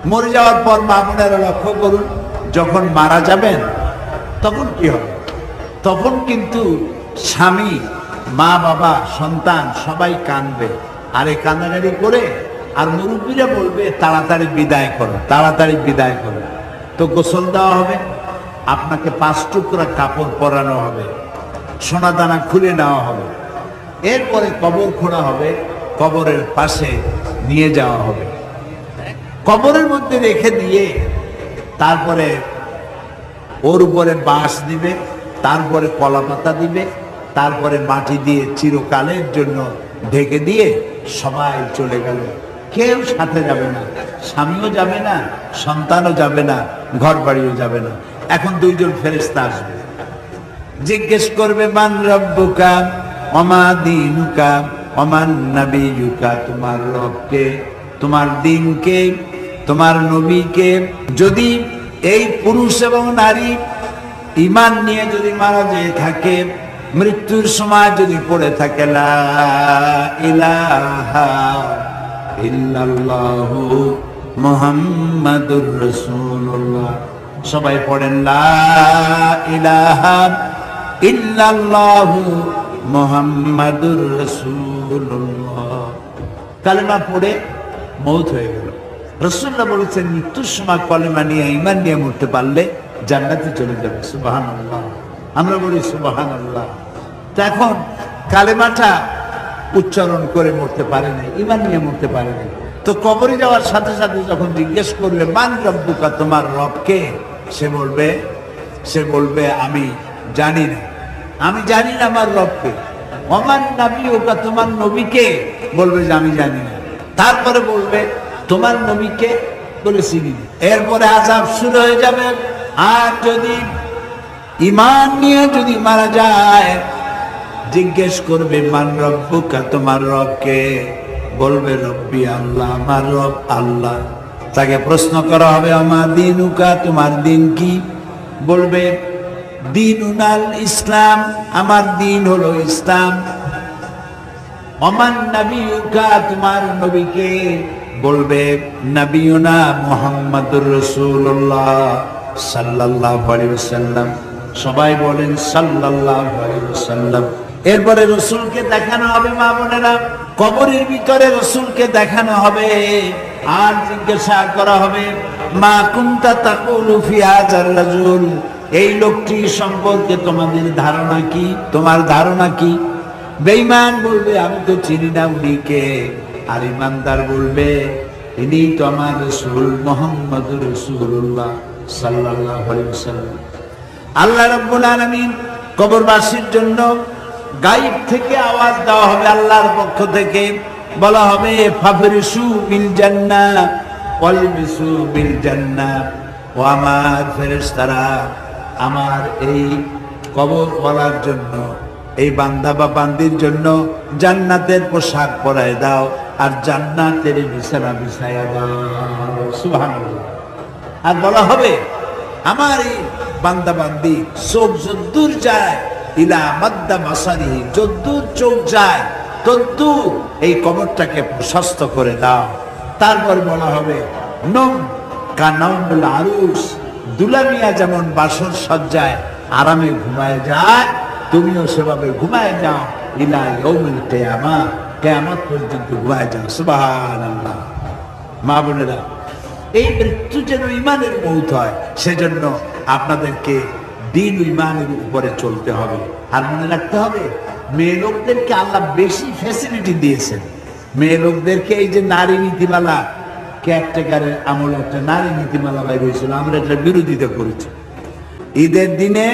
মরে যাওয়ার পর মা বোনেরা লক্ষ্য করুন, যখন মারা যাবেন তখন কি হবে? তখন কিন্তু স্বামী, মা বাবা, সন্তান সবাই কাঁদবে, আর এই কান্নাকাটি করে আর মুরব্বীরা বলবে তাড়াতাড়ি বিদায় করো, তাড়াতাড়ি বিদায় করো। তো গোসল দেওয়া হবে, আপনাকে 5 টুকরা কাপড় পরানো হবে, সোনা দানা খুলে নেওয়া হবে, এরপরে কবর খোঁড়া হবে, কবরের পাশে নিয়ে যাওয়া হবে, কবরের মধ্যে রেখে দিয়ে তারপরে ওর উপরে বাঁশ দিবে, তারপরে কলা পাতা দিবে, তারপরে মাটি দিয়ে চিরকালের জন্য ঢেকে দিয়ে সবাই চলে গেল। কেউ সাথে যাবে না, স্বামীও যাবে না, সন্তানও যাবে না, ঘর বাড়িও যাবে না। এখন 2 জন ফেরেশতা আসবে, জিজ্ঞেস করবে মান রব্বুকা ওমা দীনুকা ওমান নবিয়ুকা, তোমার রবকে, তোমার দিনকে, তোমার নবীকে। যদি এই পুরুষ এবং নারী ঈমান নিয়ে যদি মারা যেয়ে থাকে, মৃত্যুর সময় যদি পড়ে থাকে লা ইলাহা ইল্লাল্লাহু মুহাম্মাদুর রাসূলুল্লাহ, সবাই পড়েন লা ইলাহা ইল্লাল্লাহু মুহাম্মাদুর রাসূলুল্লাহ। কালেমা পড়ে মওত হয়ে গেল। রাসূলুল্লাহ বলেছেন মৃত্যুর সময় কলেমা নিয়ে ঈমান নিয়ে মরতে পারলে জান্নাতে চলে যাবে। সুবহানাল্লাহ, আমরা বলি সুবহানাল্লাহ। তো এখন কালেমাটা উচ্চারণ করে মরতে পারে না, ঈমান নিয়ে মরতে পারে না। তো কবরে যাওয়ার সাথে সাথে যখন জিজ্ঞেস করবে মান রব্বুকা, তোমার রবকে, সে বলবে আমি জানি না, আমি জানি না আমার রবকে। ওমান নবিয়ুকা, তোমার নবীকে, বলবে যে আমি জানি না। তারপরে বলবে তোমার নবীকে, বলে চিনি না। এরপরে আযাব শুরু হয়ে যাবে। আর যদি ঈমান নিয়ে যদি মারা যায়, জিজ্ঞেস করবে মান রব্বুকা, তোমার রবকে, বলবে রব্বি আল্লাহ, আমার রব আল্লাহ। তাকে প্রশ্ন করা হবে আমা দীনুকা, তোমার দিন কি? বলবে দীনুনাল ইসলাম, আমার দিন হলো ইসলাম। ওমান নবিয়ুকা, তোমার নবীকে, বলবে নবিয়ুনা মুহাম্মাদুর রাসূলুল্লাহ সাল্লাল্লাহু আলাইহি ওয়াসাল্লাম। সবাই বলেন সাল্লাল্লাহু আলাইহি ওয়াসাল্লাম। এরপরে রসুলকে দেখানো হবে, মা বোনেরা, কবরের ভিতরে রসুলকে দেখানো হবে। আর জিজ্ঞাসা করা হবে মা কুনতা তাকুলু ফি হাযার রাজুল, এই লোকটি সম্পর্কে তোমাদের ধারণা কি, তোমার ধারণা কি? বেঈমান বলবে আমি তো চিনি না উনিকে। আর ইমানদার বলবে ইনি তো আমার রাসূল মুহাম্মদুর রাসূলুল্লাহ সাল্লাল্লাহু আলাইহি ওয়াসাল্লাম। আল্লাহ রাব্বুল আলামিন কবরবাসীর জন্য গায়েব থেকে আওয়াজ দেওয়া হবে, আল্লাহর পক্ষ থেকে বলা হবে ফাফরিসু বিল জান্নাহ ওয়ালবিসু বিল জান্নাহ। ও আমার ফেরেশতারা, আমার এই কবর বলার জন্য, এই বান্দা বা বান্দির জন্য জান্নাতের পোশাক পরায় দাও, আর জান্নাতের বিছানা বিছায়া দাও। সুবহানাল্লাহ। আর বলা হবে আমার এই বান্দা বান্দি চোখ যদ্দূর যায়, ইলা মাদ্দা বাসারিহি, যদ্দূর চোখ যায় তদ্দূর এই কবরটাকে প্রশস্ত করে দাও। তারপর বলা হবে নম কানাউল আরুস, দুলামিয়া যেমন বাসর সজ্জায় আরামে ঘুমায় যায়, তুমিও সেভাবে ঘুমায় যাও ইলা ইয়াউমিল কিয়ামা, কিয়ামত পর্যন্ত ঘুমায় যাও। সুবহানাল্লাহ। মা বোনেরা, এই মৃত্যু যেন ঈমানের মউত হয়, সেজন্য আপনাদেরকে দিন ঈমানের উপরে চলতে হবে। আর মনে রাখতে হবে মেয়ে লোকদেরকে আল্লাহ বেশি ফ্যাসিলিটি দিয়েছেন। মেয়ে লোকদেরকে এই যে নারী নীতিমালা, কেয়ারটেকারের আমলে একটা নারী নীতিমালা বাইর হয়েছিল, আমরা এটা বিরোধিতা করেছি। ঈদের দিনে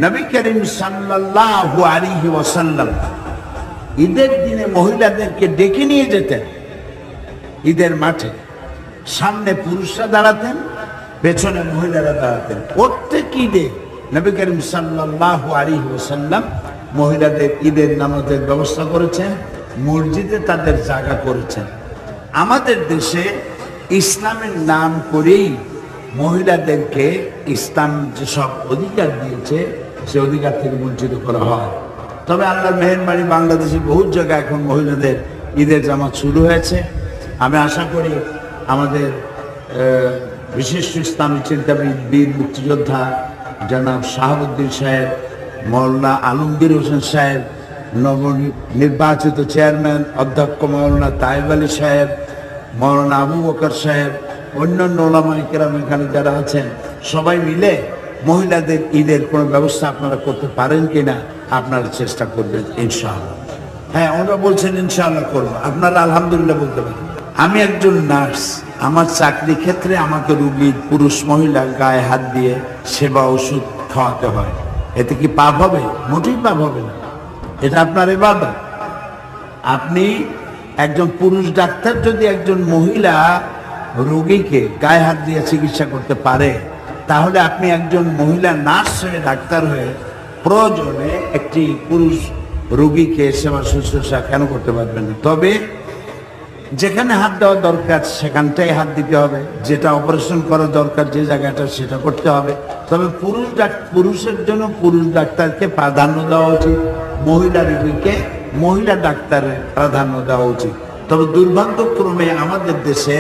নবী করিম সাল্লাল্লাহু আলাইহি ওয়াসাল্লাম ঈদের দিনে মহিলাদেরকে ডেকে নিয়ে যেতেন ঈদের মাঠে। সামনে পুরুষরা দাঁড়াতেন, পেছনে মহিলারা দাঁড়াতেন। প্রত্যেক ঈদে নবী করিম সাল্লাল্লাহু আলাইহি ওয়াসাল্লাম মহিলাদের ঈদের নামাজের ব্যবস্থা করেছেন, মসজিদে তাদের জায়গা করেছেন। আমাদের দেশে ইসলামের নাম করেই মহিলাদেরকে ইসলাম যেসব অধিকার দিয়েছে সে অধিকার থেকে বঞ্চিত করা হয়। তবে আল্লাহর মেহেরবানি, বাংলাদেশে বহু জায়গায় এখন মহিলাদের ঈদের জামাত শুরু হয়েছে। আমি আশা করি আমাদের বিশিষ্ট ইসলামী চিন্তাবিদ, বীর মুক্তিযোদ্ধা জনাব শাহাবুদ্দিন সাহেব, মৌলানা আলমগীর হোসেন সাহেব, নবনির্বাচিত চেয়ারম্যান অধ্যক্ষ মৌলানা তাইব আলী সাহেব, মৌলানা আবু বকর সাহেব, অন্যান্য ওলামায়ে কেরাম এখানে যারা আছেন, সবাই মিলে মহিলাদের ঈদের কোনো ব্যবস্থা আপনারা করতে পারেন কিনা আপনারা চেষ্টা করবেন ইনশাআল্লাহ। হ্যাঁ, ওরা বলছেন ইনশাআল্লাহ করবো, আপনারা আলহামদুলিল্লাহ বলতে পারেন। আমি একজন নার্স, আমার চাকরি ক্ষেত্রে আমাকে রুগীর পুরুষ মহিলা গায়ে হাত দিয়ে সেবা ওষুধ খাওয়াতে হয়। এতে কি পাপ হবে? মোটেই পাপ হবে না, এটা আপনার ইবাদত। আপনি একজন পুরুষ ডাক্তার যদি একজন মহিলা রোগীকে গায়ে হাত দিয়ে চিকিৎসা করতে পারে, তাহলে আপনি একজন মহিলা নার্স হয়ে, ডাক্তার হয়ে প্রয়োজনে একটি পুরুষ রোগীকে সেবা শুশ্রূষা কেন করতে পারবেন না? তবে যেখানে হাত দেওয়া দরকার সেখানটাই হাত দিতে হবে, যেটা অপারেশন করা দরকার যে জায়গাটা সেটা করতে হবে। তবে পুরুষের জন্য পুরুষ ডাক্তারকে প্রাধান্য দেওয়া উচিত, মহিলা রোগীকে মহিলা ডাক্তারের প্রাধান্য দেওয়া উচিত। তবে দুর্ভাগ্যক্রমে আমাদের দেশে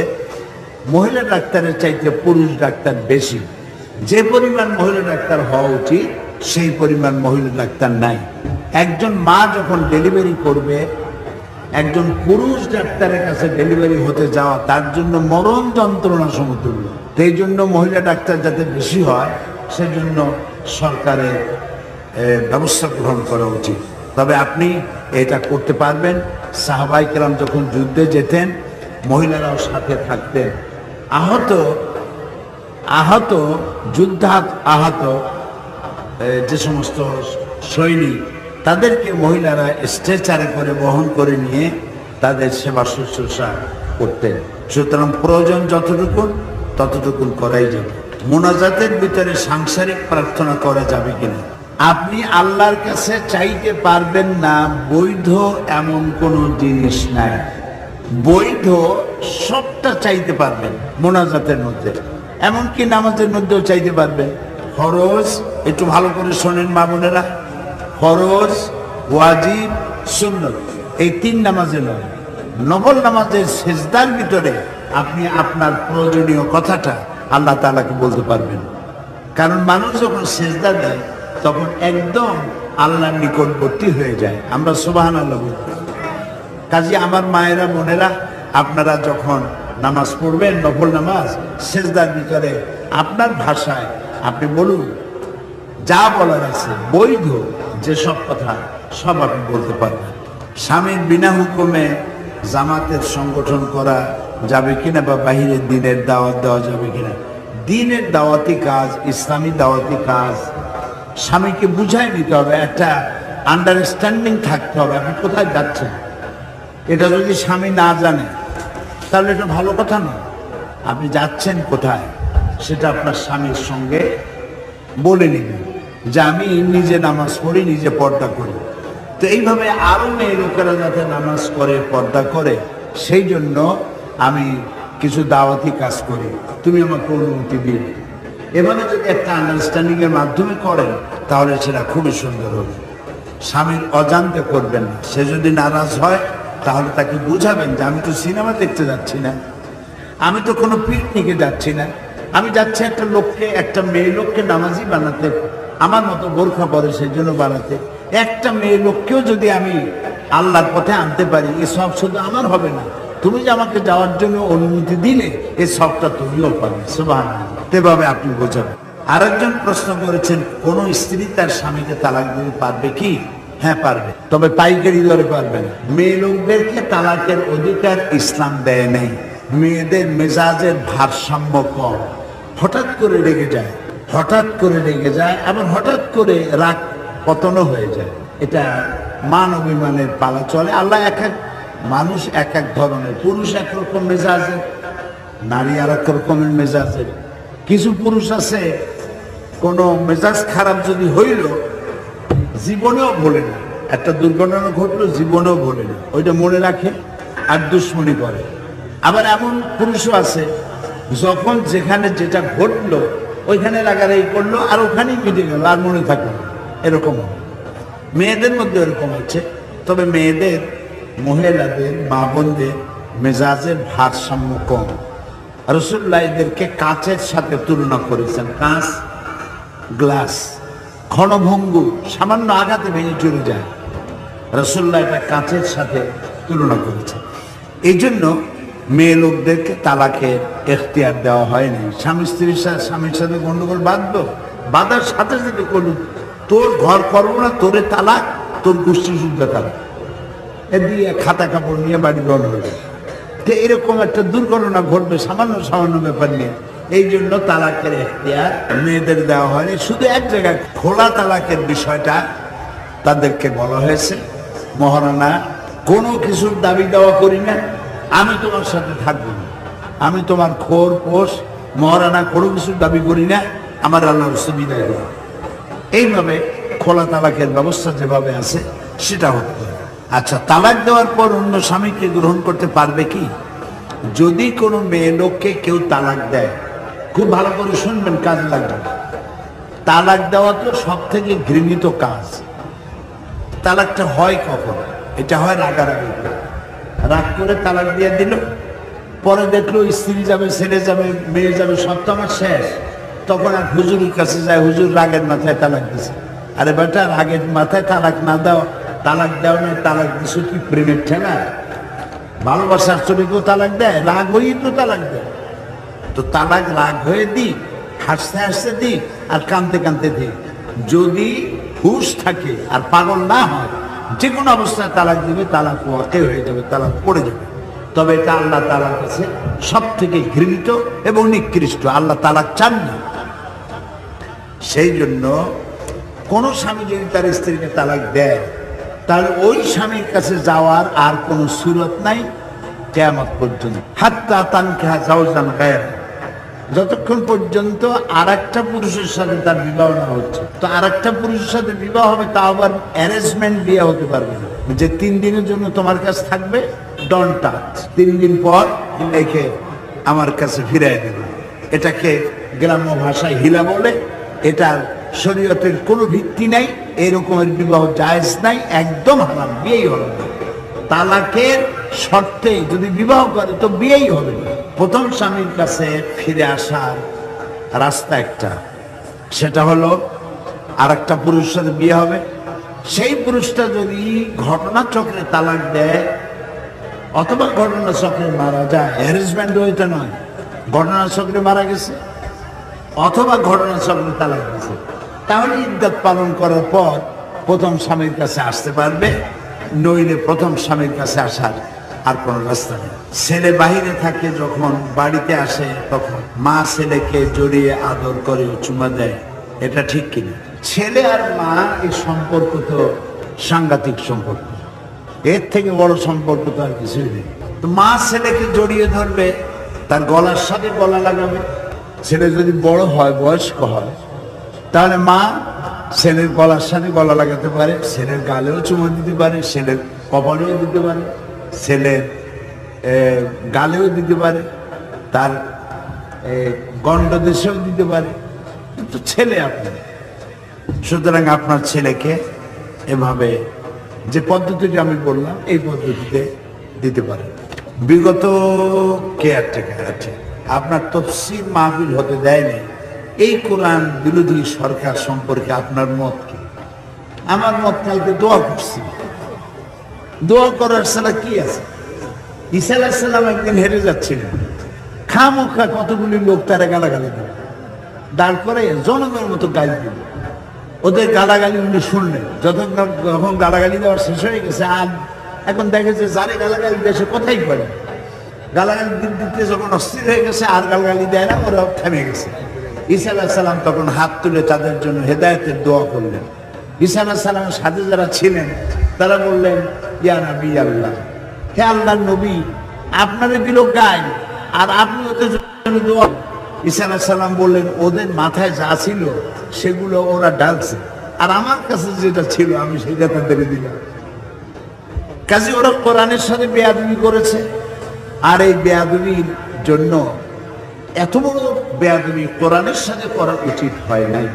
মহিলা ডাক্তারের চাইতে পুরুষ ডাক্তার বেশি। যে পরিমাণ মহিলা ডাক্তার হওয়া উচিত সেই পরিমাণ মহিলা ডাক্তার নাই। একজন মা যখন ডেলিভারি করবে, একজন পুরুষ ডাক্তারের কাছে ডেলিভারি হতে যাওয়া তার জন্য মরণ যন্ত্রণা সমতুল্য। সেই জন্য মহিলা ডাক্তার যাতে বেশি হয় সেজন্য সরকারের ব্যবস্থা গ্রহণ করা উচিত। তবে আপনি এটা করতে পারবেন। সাহাবায়ে কেরাম যখন যুদ্ধে যেতেন মহিলারাও সাথে থাকতেন। আহত আহত যে সমস্ত সৈনিক তাদেরকে মহিলারা স্ট্রেচারে করে বহন করে নিয়ে তাদের সেবা শুশ্রূষা করতেন। সুতরাং প্রয়োজন ততটুকু করাই যাবে। মোনাজাতের ভিতরে সাংসারিক প্রার্থনা করা যাবে কিনা? আপনি আল্লাহর কাছে চাইতে পারবেন না বৈধ এমন কোনো জিনিস নাই। বৈধ সবটা চাইতে পারবেন মোনাজাতের মধ্যে, এমনকি নামাজের মধ্যেও চাইতে পারবেন। ফরজ, একটু ভালো করে শোনেন মা বোনেরা, ফরজ, ওয়াজিব, সুন্নত এই তিন নামাজে নয়, নফল নামাজের সেজদার ভিতরে আপনি আপনার প্রয়োজনীয় কথাটা আল্লাহ তাআলাকে বলতে পারবেন। কারণ মানুষ যখন সেজদা দেয় তখন একদম আল্লাহর নিকটবর্তী হয়ে যায়। আমরা সুবহানাল্লাহ বলি। কাজে আমার মায়েরা বোনেরা, আপনারা যখন নামাজ পড়বেন নফল নামাজ, সেজদার ভিতরে আপনার ভাষায় আপনি বলুন, যা বলার আছে বৈধ যেসব কথা সব আপনি বলতে পারবেন। স্বামীর বিনা হুকুমে জামাতের সংগঠন করা যাবে কিনা বা বাহিরের দিনের দাওয়াত দেওয়া যাবে কিনা? দিনের দাওয়াতি কাজ, ইসলামী দাওয়াতি কাজ স্বামীকে বুঝাই দিতে হবে, একটা আন্ডারস্ট্যান্ডিং থাকতে হবে আপনি কোথায় যাচ্ছেন। এটা যদি স্বামী না জানে তাহলে এটা ভালো কথা নয়। আপনি যাচ্ছেন কোথায় সেটা আপনার স্বামীর সঙ্গে বলে নেবেন যে আমি নিজে নামাজ পড়ি, নিজে পর্দা করি। তো এইভাবে আরো মেয়ে লোকেরা যাতে নামাজ করে, পর্দা করে, সেই জন্য আমি কিছু দাওয়াতি কাজ করি, তুমি আমাকে অনুমতি দিবে। এভাবে যদি একটা আন্ডারস্ট্যান্ডিং এর মাধ্যমে করেন তাহলে সেটা খুবই সুন্দর হবে। স্বামীর অজান্তে করবেন না। সে যদি নারাজ হয় তাহলে তাকে বুঝাবেন যে আমি তো সিনেমা দেখতে যাচ্ছি না, আমি তো কোনো পিকনিকে যাচ্ছি না, আমি যাচ্ছি একটা মেয়ে লোককে নামাজি বানাতে, আমার মতো বোরখা পরে সেই জন্য বানাতে। একটা মেয়ে লোককেও যদি আমি আল্লাহর পথে আনতে পারি, এ সব শুধু আমার হবে না, তুমি যে আমাকে যাওয়ার জন্য অনুমতি দিলে এ সবটা তুমিও পাবে। সুবহানাল্লাহ। এভাবে আপনি বোঝাবেন। আরেকজন প্রশ্ন করেছেন, কোন স্ত্রী তার স্বামীকে তালাক দিতে পারবে কি? হ্যাঁ পারবে, তবে পাইকারি দরে পারবে না। মেয়ে লোকদেরকে তালাকের অধিকার ইসলাম দেয় নেই। মেয়েদের মেজাজের ভারসাম্য কম, হঠাৎ করে রেগে যায়, আবার হঠাৎ করে রাগ পতনও হয়ে যায়। এটা মান অভিমানের পালা চলে। আল্লাহ মানুষ এক এক ধরনের, পুরুষ এক রকম মেজাজের, নারী আর এক রকমের মেজাজের। কিছু পুরুষ আছে কোনো মেজাজ খারাপ যদি হইল জীবনেও ভোলে না, একটা দুর্ঘটনা ঘটলো জীবনেও ভোলে না, ওইটা মনে রাখে আর দুশ্মনী করে। আবার এমন পুরুষও আছে যখন যেখানে যেটা ঘটলো ওইখানে রাগারাগি করলো আর ওখানেই মিটে গেল, আর মনে থাকলো না। এরকম মেয়েদের মধ্যে এরকম আছে। তবে মহিলাদের, মা বোনদের মেজাজের ভারসাম্য কম। রাসূলুল্লাহ এদেরকে কাচের সাথে তুলনা করেছেন। কাঁচ, গ্লাস ক্ষণভঙ্গুর, সামান্য আঘাতে ভেঙে চলে যায়। রাসূলুল্লাহ এটা কাঁচের সাথে তুলনা করেছেন। এই জন্য মেয়ে লোকদেরকে তালাকের এখতিয়ার দেওয়া হয়নি। স্বামীর সাথে গন্ডগোল বাঁধার সাথে সাথে করুন, তোর ঘর করবো না, তোরে তালাক, তোর গোষ্ঠী শুদ্ধ তালাক, এ দিয়ে খাতা কাপড় নিয়ে বাড়ি গ্রহণ হবে। তো এরকম একটা দুর্ঘটনা ঘটবে সামান্য ব্যাপার নিয়ে। এই জন্য তালাকের এখতিয়ার মেয়েদের দেওয়া হয়নি। শুধু এক জায়গায় খোলা তালাকের বিষয়টা তাদেরকে বলা হয়েছে, মহারানা কোনো কিছুর দাবি দেওয়া করি না, আমি তোমার সাথে থাকবো না, আমি তোমার খোর পোষ, মহারানা কোনো কিছুর দাবি করি না, আমার আল্লাহর সুবিধা দেওয়া। এইভাবে খোলা তালাকের ব্যবস্থা যেভাবে আছে সেটা হতে পারে। আচ্ছা, তালাক দেওয়ার পর অন্য স্বামীকে গ্রহণ করতে পারবে কি? যদি কোনো মেয়ে লোককে কেউ তালাক দেয়, খুব ভালো করে শুনবেন, কাজ লাগবে। তালাক দেওয়া তো সব থেকে ঘৃণিত কাজ। তালাকটা হয় কখন? এটা হয় রাগারাগি করে। রাগ করে তালাক দিয়ে দিল, পরে দেখলো স্ত্রী যাবে, ছেলে যাবে, মেয়ে যাবে, সব তো আমার শেষ। তখন আর হুজুরের কাছে যায়, হুজুর রাগের মাথায় তালাক দিছে। আরে বেটা, রাগের মাথায় তালাক না দাও, তালাক দাও না, তালাক দিছো কি প্রেমের ঠেলা? ভালোবাসার চলে কেউ তালাক দেয়? রাগ হয়েই তো তালাক দেয়। তো তালাক রাগ হয়ে দিই, হাসতে হাসতে দিই, আর কাঁদতে কাঁদতে দিই। যদি হুশ থাকে আর পাগল না হয়, যে কোনো অবস্থায় তালাক দিবে, তালাক ওয়াকে হয়ে যাবে, তালাক পড়ে যাবে। তবে এটা আল্লাহ তাআলার কাছে সব থেকে ঘৃণিত এবং নিকৃষ্ট। আল্লাহ তালাক চান না। সেই জন্য কোন স্বামী যদি তার স্ত্রীকে তালাক দেয়, তাহলে ওই স্বামীর কাছে যাওয়ার আর কোনো সুরত নাই কিয়ামত পর্যন্ত। হাত্তা তানকিহা যাওজান গায়রা, যতক্ষণ পর্যন্ত আর একটা পুরুষের সাথে তার বিবাহ না হচ্ছে। তো আর একটা পুরুষের সাথে বিবাহ হবে, তা আবার অ্যারেঞ্জমেন্ট বিয়ে হতে পারবে না, যে 3 দিনের জন্য তোমার কাছে থাকবে, ডন টাচ, 3 দিন পর একে আমার কাছে ফিরিয়ে দেবে। এটাকে গ্রাম্য ভাষায় হিলা বলে। এটার শরীয়তের কোনো ভিত্তি নাই, এরকমের বিবাহ জায়েজ নাই, একদম হারাম, বিয়েই হবে না। তালাকের শর্তে যদি বিবাহ করে তো বিয়েই হবে না। প্রথম স্বামীর কাছে ফিরে আসার রাস্তা একটা, সেটা হলো আর একটা পুরুষের সাথে বিয়ে হবে। সেই পুরুষটা যদি ঘটনাচক্রে তালাক দেয় অথবা ঘটনাচক্রে মারা যায়, অ্যারেঞ্জমেন্ট ওইটা নয়, ঘটনাচক্রে মারা গেছে অথবা ঘটনাচক্রে তালাক গেছে, তাহলে ইদ্দাত পালন করার পর প্রথম স্বামীর কাছে আসতে পারবে। নইলে প্রথম স্বামীর কাছে আসার আর কোনো রাস্তা নেই। ছেলে বাহিরে থাকে, যখন বাড়িতে আসে তখন মা ছেলেকে জড়িয়ে আদর করে, চুমা দেয়, এটা ঠিক কিনা? ছেলে আর মা এই সম্পর্ক তো সাংঘাতিক সম্পর্ক, এর থেকে বড় সম্পর্ক তো আর কিছুই নেই। তো মা ছেলেকে জড়িয়ে ধরবে, তার গলার সাথে গলা লাগাবে। ছেলে যদি বড় হয়, বয়স্ক হয়, তাহলে মা ছেলের গলার সাথে গলা লাগাতে পারে, ছেলের গালেও চুমা দিতে পারে, ছেলের কপালেও দিতে পারে, ছেলের গালেও দিতে পারে, তার গণ্ডদেশেও দিতে পারে। কিন্তু ছেলে আপনি, সুতরাং আপনার ছেলেকে এভাবে যে পদ্ধতিটি আমি বললাম, এই পদ্ধতিতে দিতে পারেন। বিগত কেয়ারটেকার আছে, আপনার তফসির মাহফিল হতে দেয়নি, এই কোরআন বিরোধী সরকার সম্পর্কে আপনার মত কি? আমার মত, কালকে দোয়া করছি, দোয়া করার ছাড়া কি আছে? ঈসা আলাইহিস সালাম একদিন হেরে যাচ্ছিলেন, খামোখা কতগুলি লোক তারা গালাগালি দিল, দাঁড় করে জনগণের মতো গালি দিল। ওদের গালাগালি উনি শুনলেন, যখন গালাগালি দেওয়ার শেষ হয়ে গেছে, আর এখন দেখেছে যারে গালাগালি দেশে কথাই পড়ে, গালাগালি দিতে যখন অস্থির হয়ে গেছে, আর গালাগালি দেয় না, ওরা থেমে গেছে। ঈসা আলাইহিস সালাম তখন হাত তুলে তাদের জন্য হেদায়েতের দোয়া করলেন। ঈসা আলাইহিস সালামের সাথে যারা ছিলেন তারা বললেন, ইয়া নবী আল্লাহ, হে আল্লাহর নবী, আপনাদের দিল গায় আর আপনি ওদের জন্য দোয়া। ঈসা আলাইহিস সালাম বললেন, ওদের মাথায় যা ছিল সেগুলো ওরা ডালছে, আর আমার কাছে যেটা ছিল আমি সেটা তাদের দিলাম। কাজে ওরা কোরআনের সাথে বেয়াদবি করেছে, আর এই বেয়াদবির জন্য এত বড় বেয়াদবি কোরআনের সাথে করা উচিত হয় নাই,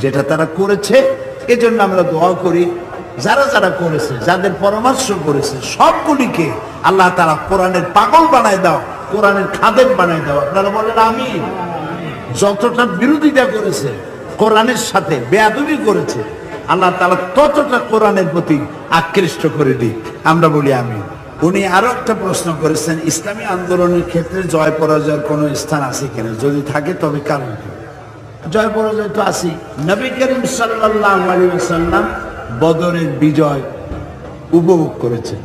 যেটা তারা করেছে। এজন্য আমরা দোয়া করি, যারা যারা করেছে, যাদের পরামর্শ করেছে, সবগুলিকে আল্লাহ তাআলা কোরআনের পাগল বানায় দাও, কোরআনের খাদেম বানাই দাও। আপনারা বলেন আমিন। যতটা বিরোধিতা করেছে কোরআনের সাথে, বেয়াদবি করেছে, আল্লাহ তাআলা ততটা কোরআনের প্রতি আকৃষ্ট করে দিক। আমরা বলি আমিন। উনি আরো একটা প্রশ্ন করেছেন, ইসলামী আন্দোলনের ক্ষেত্রে জয় পরাজয়ের কোনো স্থান আছে কিনা, যদি থাকে তবে কারণ কি? জয় পরাজয় তো আছে। নবী করিম সাল্লাল্লাহু আলাইহি ওয়াসাল্লাম বদরের বিজয় উপভোগ করেছেন,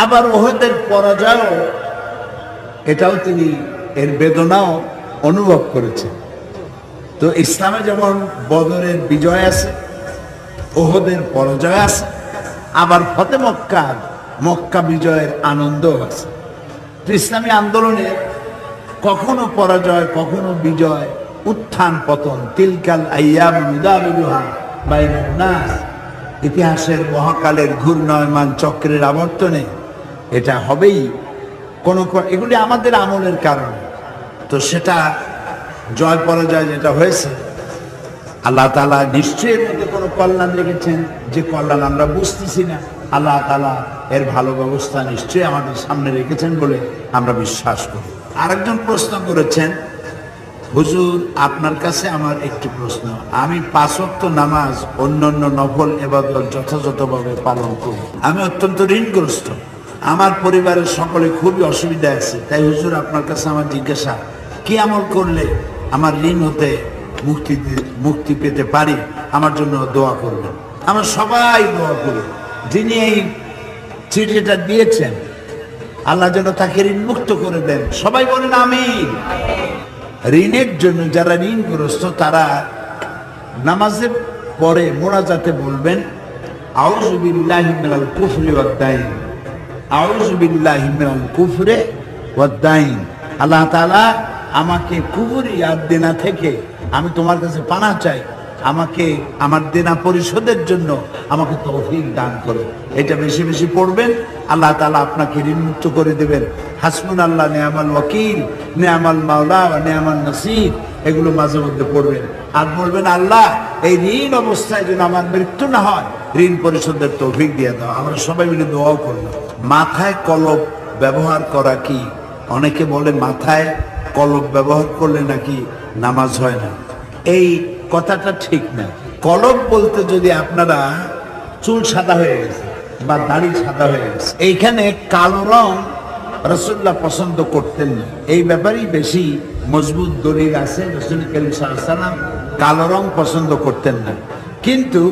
আবার উহুদের পরাজয়ও, এটাও তিনি এর বেদনাও অনুভব করেছেন। তো ইসলামে যেমন বদরের বিজয় আছে, উহুদের পরাজয় আছে, আবার ফতে মক্কা বিজয়ের আনন্দ আছে। তো ইসলামী আন্দোলনে কখনো পরাজয়, কখনো বিজয়, উত্থান পতন, তিলকাল আইয়াম নুদাবিলুহা বাইনান নাস, ইতিহাসের মহাকালের ঘূর্ণয়মান চক্রের আবর্তনে এটা হবেই। এগুলি আমাদের আমলের কারণে। তো সেটা জয় পরাজয় যেটা হয়েছে, আল্লাহ তাআলা নিশ্চয়ই এর মধ্যে কোনো কল্যাণ রেখেছেন, যে কল্যাণ আমরা বুঝতেছি না। আল্লাহ তাআলা এর ভালো ব্যবস্থা নিশ্চয়ই আমাদের সামনে রেখেছেন বলে আমরা বিশ্বাস করি। আরেকজন প্রশ্ন করেছেন, হুজুর আপনার কাছে আমার একটি প্রশ্ন, আমি 5 ওয়াক্ত নামাজ অন্যান্য নফল ইবাদত যথাযথভাবে পালন করি, আমি অত্যন্ত ঋণগ্রস্ত, আমার পরিবারের সকলে খুবই অসুবিধা আছে, তাই হুজুর আপনার কাছে আমার জিজ্ঞাসা, কি আমল করলে আমার ঋণ হতে মুক্তি পেতে পারি, আমার জন্য দোয়া করবেন। আমরা সবাই দোয়া করি, যিনি এই চিঠিটা দিয়েছেন আল্লাহ যেন তাকে ঋণ মুক্ত করে দেন। সবাই বলেন আমিন। ঋণের জন্য যারা ঋণগ্রস্ত তারা নামাজের পরে মোনাজাতে বলবেন, আউযু বিল্লাহি মিনাল কুফরি ওয়াদ দাইন, আউযু বিল্লাহি মিনাল কুফরি ওয়াদ দাইন। আল্লাহ তাআলা আমাকে কুফরি আর দেনা থেকে আমি তোমার কাছে পানা চাই, আমাকে আমার দেনা পরিশোধের জন্য আমাকে তৌফিক দান করো। এটা বেশি বেশি পড়বেন, আল্লাহ তাআলা আপনাকে ঋণ মুক্ত করে দেবেন। হাসবুনাল্লাহ নি'মাল ওয়াকিল, নি'মাল মাওলা ওয়া নি'মান নাসির, এগুলো মাঝে মধ্যে পড়বেন। আর বলবেন, আল্লাহ এই ঋণ অবস্থায় যেন আমার মৃত্যু না হয়, ঋণ পরিশোধের তৌফিক দিয়ে দাও। আমরা সবাই মিলে দোয়াও করব। মাথায় কলব ব্যবহার করা কি? অনেকে বলে মাথায় কলব ব্যবহার করলে নাকি নামাজ হয় না। এই কথাটা ঠিক না। কলব বলতে যদি আপনারা চুল সাদা হয়ে গেছে বা দাড়ি সাদা হয়ে গেছে, এইখানে কালো রং রাসূলুল্লাহ পছন্দ করতেন না। এই ব্যাপারেই বেশি মজবুত দলিল আছে। রাসূল করিম সাল্লাল্লাহু আলাইহি ওয়াসাল্লাম কালো রং পছন্দ করতেন না, কিন্তু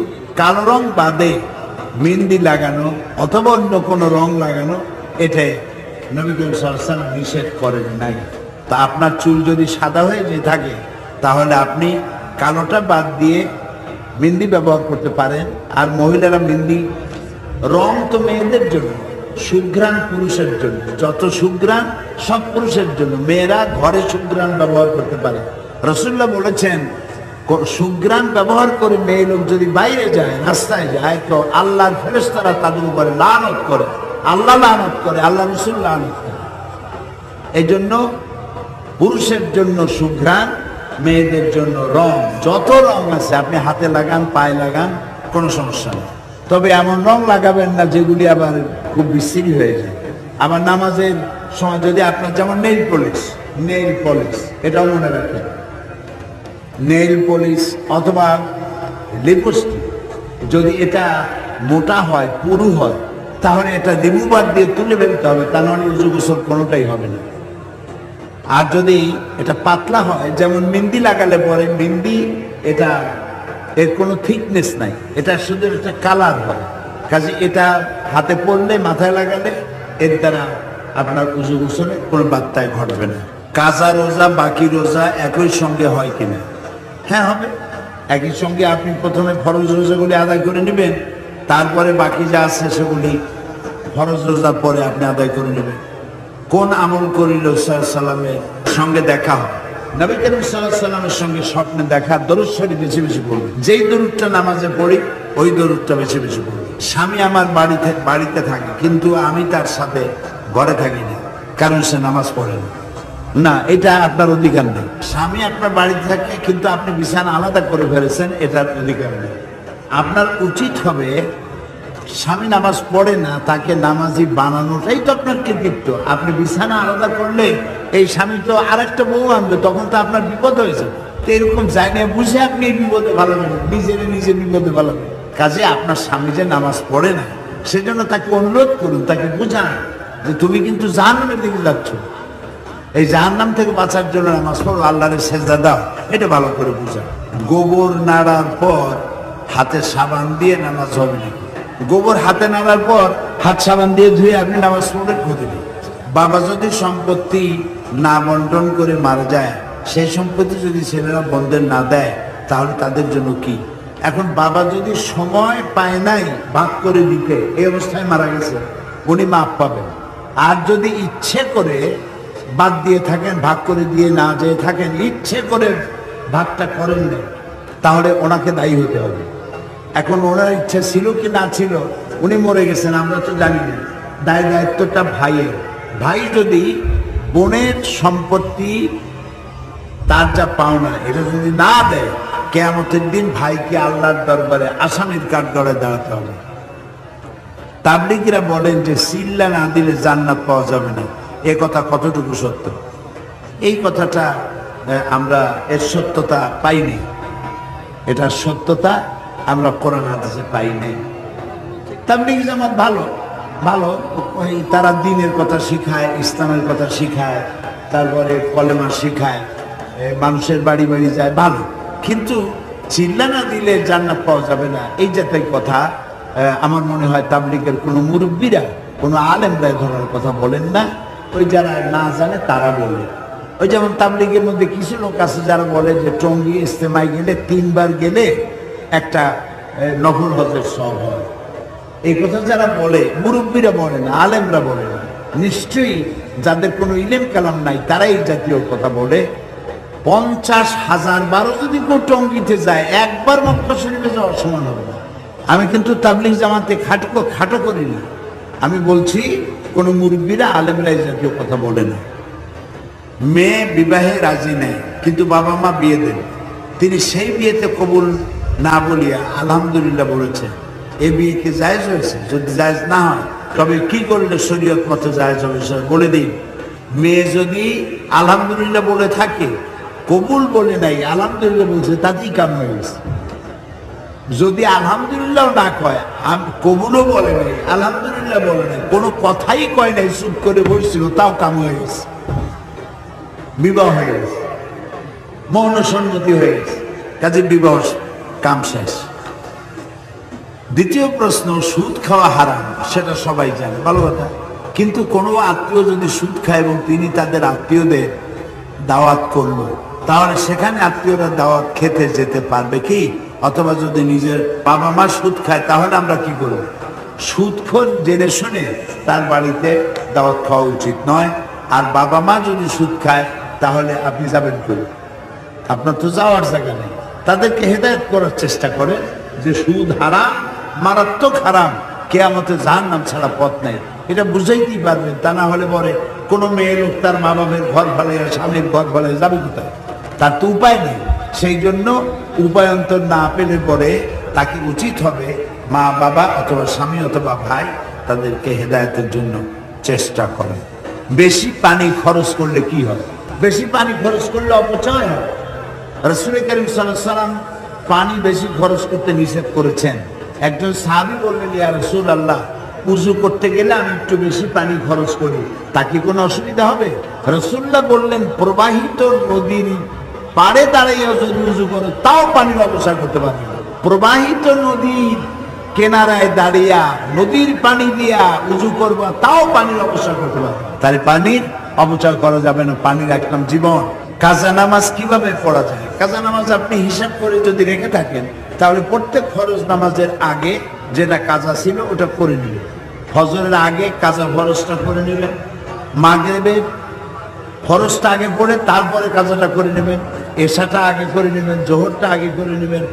কালো রং বাদে মেহেন্দি লাগানো অথবা অন্য কোনো রং লাগানো, এটা নবী করিম সাল্লাল্লাহু আলাইহি ওয়াসাল্লাম নিষেধ করেন নাই। তা আপনার চুল যদি সাদা হয়ে যে থাকে, তাহলে আপনি কালোটা বাদ দিয়ে মেহেন্দি ব্যবহার করতে পারেন। আর মহিলারা মেহেন্দি রং তো মেয়েদের জন্য, সুঘ্রাণ পুরুষের জন্য, যত সুঘ্রাণ সব পুরুষের জন্য। মেয়েরা ঘরে সুঘ্রাণ ব্যবহার করতে পারে। রাসূলুল্লাহ বলেছেন, সুঘ্রাণ ব্যবহার করে মেয়ে লোক যদি বাইরে যায়, রাস্তায় যায়, তো আল্লাহর ফেরেশতারা তাদের উপরে লানত করে, আল্লাহ লানত করে, আল্লাহ রাসূল লানত করে। এই জন্য পুরুষের জন্য সুঘ্রাণ, মেয়েদের জন্য রং, যত রং আছে আপনি হাতে লাগান, পায়ে লাগান, কোনো সমস্যা নেই। তবে এমন রং লাগাবেন না যেগুলি আবার খুব বিশ্রী হয়ে যায়। আবার নামাজের সময় যদি আপনার, যেমন নেইল পলিশ, এটাও মনে রাখবেন, নেইল পলিশ অথবা লিপস্টিক যদি এটা মোটা হয়, পুরু হয়, তাহলে এটা রিমুভার দিয়ে তুলে ফেলতে হবে, তা নাহলে উযু গোসল কোনোটাই হবে না। আর যদি এটা পাতলা হয়, যেমন মেহেন্দি লাগালে পরে মেহেন্দি, এটা এর কোনো থিকনেস নাই, এটা শুধু একটা কালার হয়, কাজে এটা হাতে পড়লে, মাথায় লাগালে এর দ্বারা আপনার উযু গোসলে কোনো বার্তায় ঘটবে না। কাজা রোজা বাকি রোজা একই সঙ্গে হয় কিনা? হ্যাঁ হবে। একই সঙ্গে আপনি প্রথমে ফরজ রোজাগুলি আদায় করে নেবেন, তারপরে বাকি যা আছে সেগুলি ফরজ রোজার পরে আপনি আদায় করে নেবেন। কোন আমল করিল সাল্লামের সঙ্গে দেখা হয়? নবী করিম সাল্লাল্লাহু আলাইহি ওয়াসাল্লামের সঙ্গে স্বপ্নে দেখা, দরুদ শরীফ বেশি বেশি পড়বেন। যেই দরুদটা নামাজে পড়ি ওই দরুদটা বেশি বেশি পড়বেন। স্বামী আমার বাড়িতে থাকে, কিন্তু আমি তার সাথে ঘরে থাকি না, কারণ সে নামাজ পড়ে না, এটা আপনার অধিকার নেই। স্বামী আপনার বাড়িতে থাকে, কিন্তু আপনি বিছানা আলাদা করে ফেলেছেন, এটার অধিকার নেই। আপনার উচিত হবে স্বামী নামাজ পড়ে না, তাকে নামাজি বানানোটাই তো আপনার কৃতিত্ব। আপনি বিছানা আলাদা করলে এই স্বামী তো আরেকটা বউ আনবে, তখন তো আপনার বিপদ হয়েছে। তো এরকম যাই না বুঝে আপনি এই বিপদে ভালো নেবেন, নিজে বিপদে ভালো নেবেন। কাজে আপনার স্বামী যে নামাজ পড়ে না, সেজন্য তাকে অনুরোধ করুন, তাকে বোঝান যে তুমি কিন্তু জাহান্নামের দিকে যাচ্ছ, এই জাহান্নাম থেকে বাঁচার জন্য নামাজ পড়ো, আল্লাহর সেজদা দাও, এটা ভালো করে বোঝান। গোবর নাড়ার পর হাতে সাবান দিয়ে নামাজ হবে না। গোবর হাতে নাড়ার পর হাত সাবান দিয়ে ধুয়ে আপনি নামাজ পড়ে ক্ষতি নেই। বাবা যদি সম্পত্তি না বন্টন করে মারা যায়, সেই সম্পত্তি যদি ছেলেরা বন্ধন না দেয়, তাহলে তাদের জন্য কি? এখন বাবা যদি সময় পায় নাই ভাগ করে দিতে, এই অবস্থায় মারা গেছে, উনি মাপ পাবেন। আর যদি ইচ্ছে করে বাদ দিয়ে থাকেন, ভাগ করে দিয়ে না যেয়ে থাকেন, ইচ্ছে করে ভাগটা করেন না, তাহলে ওনাকে দায়ী হতে হবে। এখন ওনার ইচ্ছা ছিল কি না ছিল, উনি মরে গেছেন, আমরা তো জানি না, দায়িত্বটা ভাইয়ের। ভাই যদি বোনের সম্পত্তি তার যা পাওনা এটা যদি না দেয়, কিয়ামতের দিন ভাইকে আল্লাহর দরবারে আসামির কাঠগড়ায় দাঁড়াতে হবে। তাবলীগীরা বলেন যে সিল্লা না দিলে জান্নাত পাওয়া যাবে না, এ কথা কতটুকু সত্য? এই কথাটা আমরা এর সত্যতা পাইনি, এটার সত্যতা আমরা কোরআন হাদিসে পাইনি। তাবলীগী জামাত ভালো ভালো, ওই তারা দ্বীনের কথা শিখায়, ইসলামের কথা শিখায়, তারপরে কলেমা শিখায়, মানুষের বাড়ি বাড়ি যায়, ভালো। কিন্তু চিল্লা না দিলে জান্নাত পাওয়া যাবে না, এই জাতীয় কথা আমার মনে হয় তাবলীগের কোনো মুরব্বীরা, কোনো আলেমরা ধরার কথা বলেন না। ওই যারা না জানে তারা বলে। ওই যেমন তাবলীগের মধ্যে কিছু লোক আছে যারা বলে যে টঙ্গী ইজতেমায় গেলে 3 বার গেলে একটা নফল হজের সওয়াব হয়। এই কথা যারা বলে, মুরব্বীরা বলে না, আলেমরা বলে না। নিশ্চয়ই যাদের কোনো ইলম কালাম নাই তারা এই জাতীয় কথা বলে। 50,000 বারও যদি কেউ টঙ্গীতে যায়, একবার মক্কা শরীফে যাওয়ার সমান হবে না। আমি কিন্তু তাবলীগ জামাতে খাটো করি না, আমি বলছি কোন মুরব্বীরা আলেমরা এই জাতীয় কথা বলে না। মেয়ে বিবাহে রাজি নেই, কিন্তু বাবা মা বিয়ে দেন, তিনি সেই বিয়েতে কবুল না বলিয়া আলহামদুলিল্লাহ বলেছে, এ বিয়ে কি জায়েজ হয়েছে? যদি জায়েজ না হয় তবে কি করলে শরীয়ত মতে জায়েজ হবে বলে দিন। মেয়ে যদি আলহামদুলিল্লাহ বলে থাকে, কবুল বলে নাই, আলহামদুলিল্লাহ বলছে, তাতেই কাম হয়ে গেছে। যদি আলহামদুলিল্লাহ না কয়, কবুলও বলে নাই, আলহামদুলিল্লাহ বলে নাই, কোনো কথাই কয় নাই, চুপ করে বসছিল, তাও কাম হয়ে গেছে, বিবাহ হয়ে গেছে, মৌন সম্মতি হয়ে গেছে, কাজে বিবাহ কাম শেষ। দ্বিতীয় প্রশ্ন, সুদ খাওয়া হারাম, সেটা সবাই জানে, ভালো কথা। কিন্তু কোনো আত্মীয় যদি সুদ খায় এবং তিনি তাদের আত্মীয়দের দাওয়াত করলো, তাহলে সেখানে আত্মীয়রা দাওয়াত খেতে যেতে পারবে কি? অথবা যদি নিজের বাবা মা সুদ খায়, তাহলে আমরা কি করব? সুদখোর জেনে শুনে তার বাড়িতে দাওয়াত খাওয়া উচিত নয়। আর বাবা মা যদি সুদ খায়, তাহলে আপনি যাবেন করে, আপনার তো যাওয়ার জায়গা নেই। তাদেরকে হেদায়েত করার চেষ্টা করে যে সুদ হারাম, মারাত্মক হারাম, কিয়ামতে জাহান্নাম ছাড়া পথ নেই, এটা বুঝাইতেই পারবেন। তা না হলে পরে কোনো মেয়ে লোক তার মা বাবার ঘর ফেলে, স্বামীর ঘর ফেলে যাবে কোথায়? তার তো উপায় নেই। সেই জন্য উপায়ন্তর না পেলে পরে তাকে উচিত হবে মা বাবা অথবা স্বামী অথবা ভাই তাদেরকে হেদায়েতের জন্য চেষ্টা করে। বেশি পানি খরচ করলে কি হয়? বেশি পানি খরচ করলে অপচয় হয়। রাসূল কারীম সাল্লাল্লাহু আলাইহি ওয়াসাল্লাম পানি বেশি খরচ করতে নিষেধ করেছেন। একজন সাহাবী বললেন, ইয়া রাসূলুল্লাহ, উযু করতে গেলে আমি একটু বেশি পানি খরচ করি, তা কি কোনো অসুবিধা হবে? রাসূলুল্লাহ বললেন, প্রবাহিত নদীর পাড়ে দাঁড়িয়ে যদি উযু করো, তাও পানির অপচয় করতে পারবে না। প্রবাহিত নদীর কিনারায় দাঁড়িয়ে নদীর পানি দিয়া উযু করবা, তাও পানির অপচয় করতে পারবে না। তাহলে পানির অপচয় করা যাবে না, পানি রাখলাম জীবন। কাজা নামাজ কিভাবে পড়া যায়? কাজা নামাজ আপনি হিসাব করে যদি রেখে থাকেন, তাহলে প্রত্যেক ফরজ নামাজের আগে যেটা কাজা ছিল ওটা করে নেবেন। ফজরের আগে কাজা ফরজটা করে নেবেন, মাগরিবের ফরজটা আগে পড়ে তারপরে কাজাটা করে নেবেন, এশাটা আগে করে নেবেন, জোহরটা আগে করে নেবেন,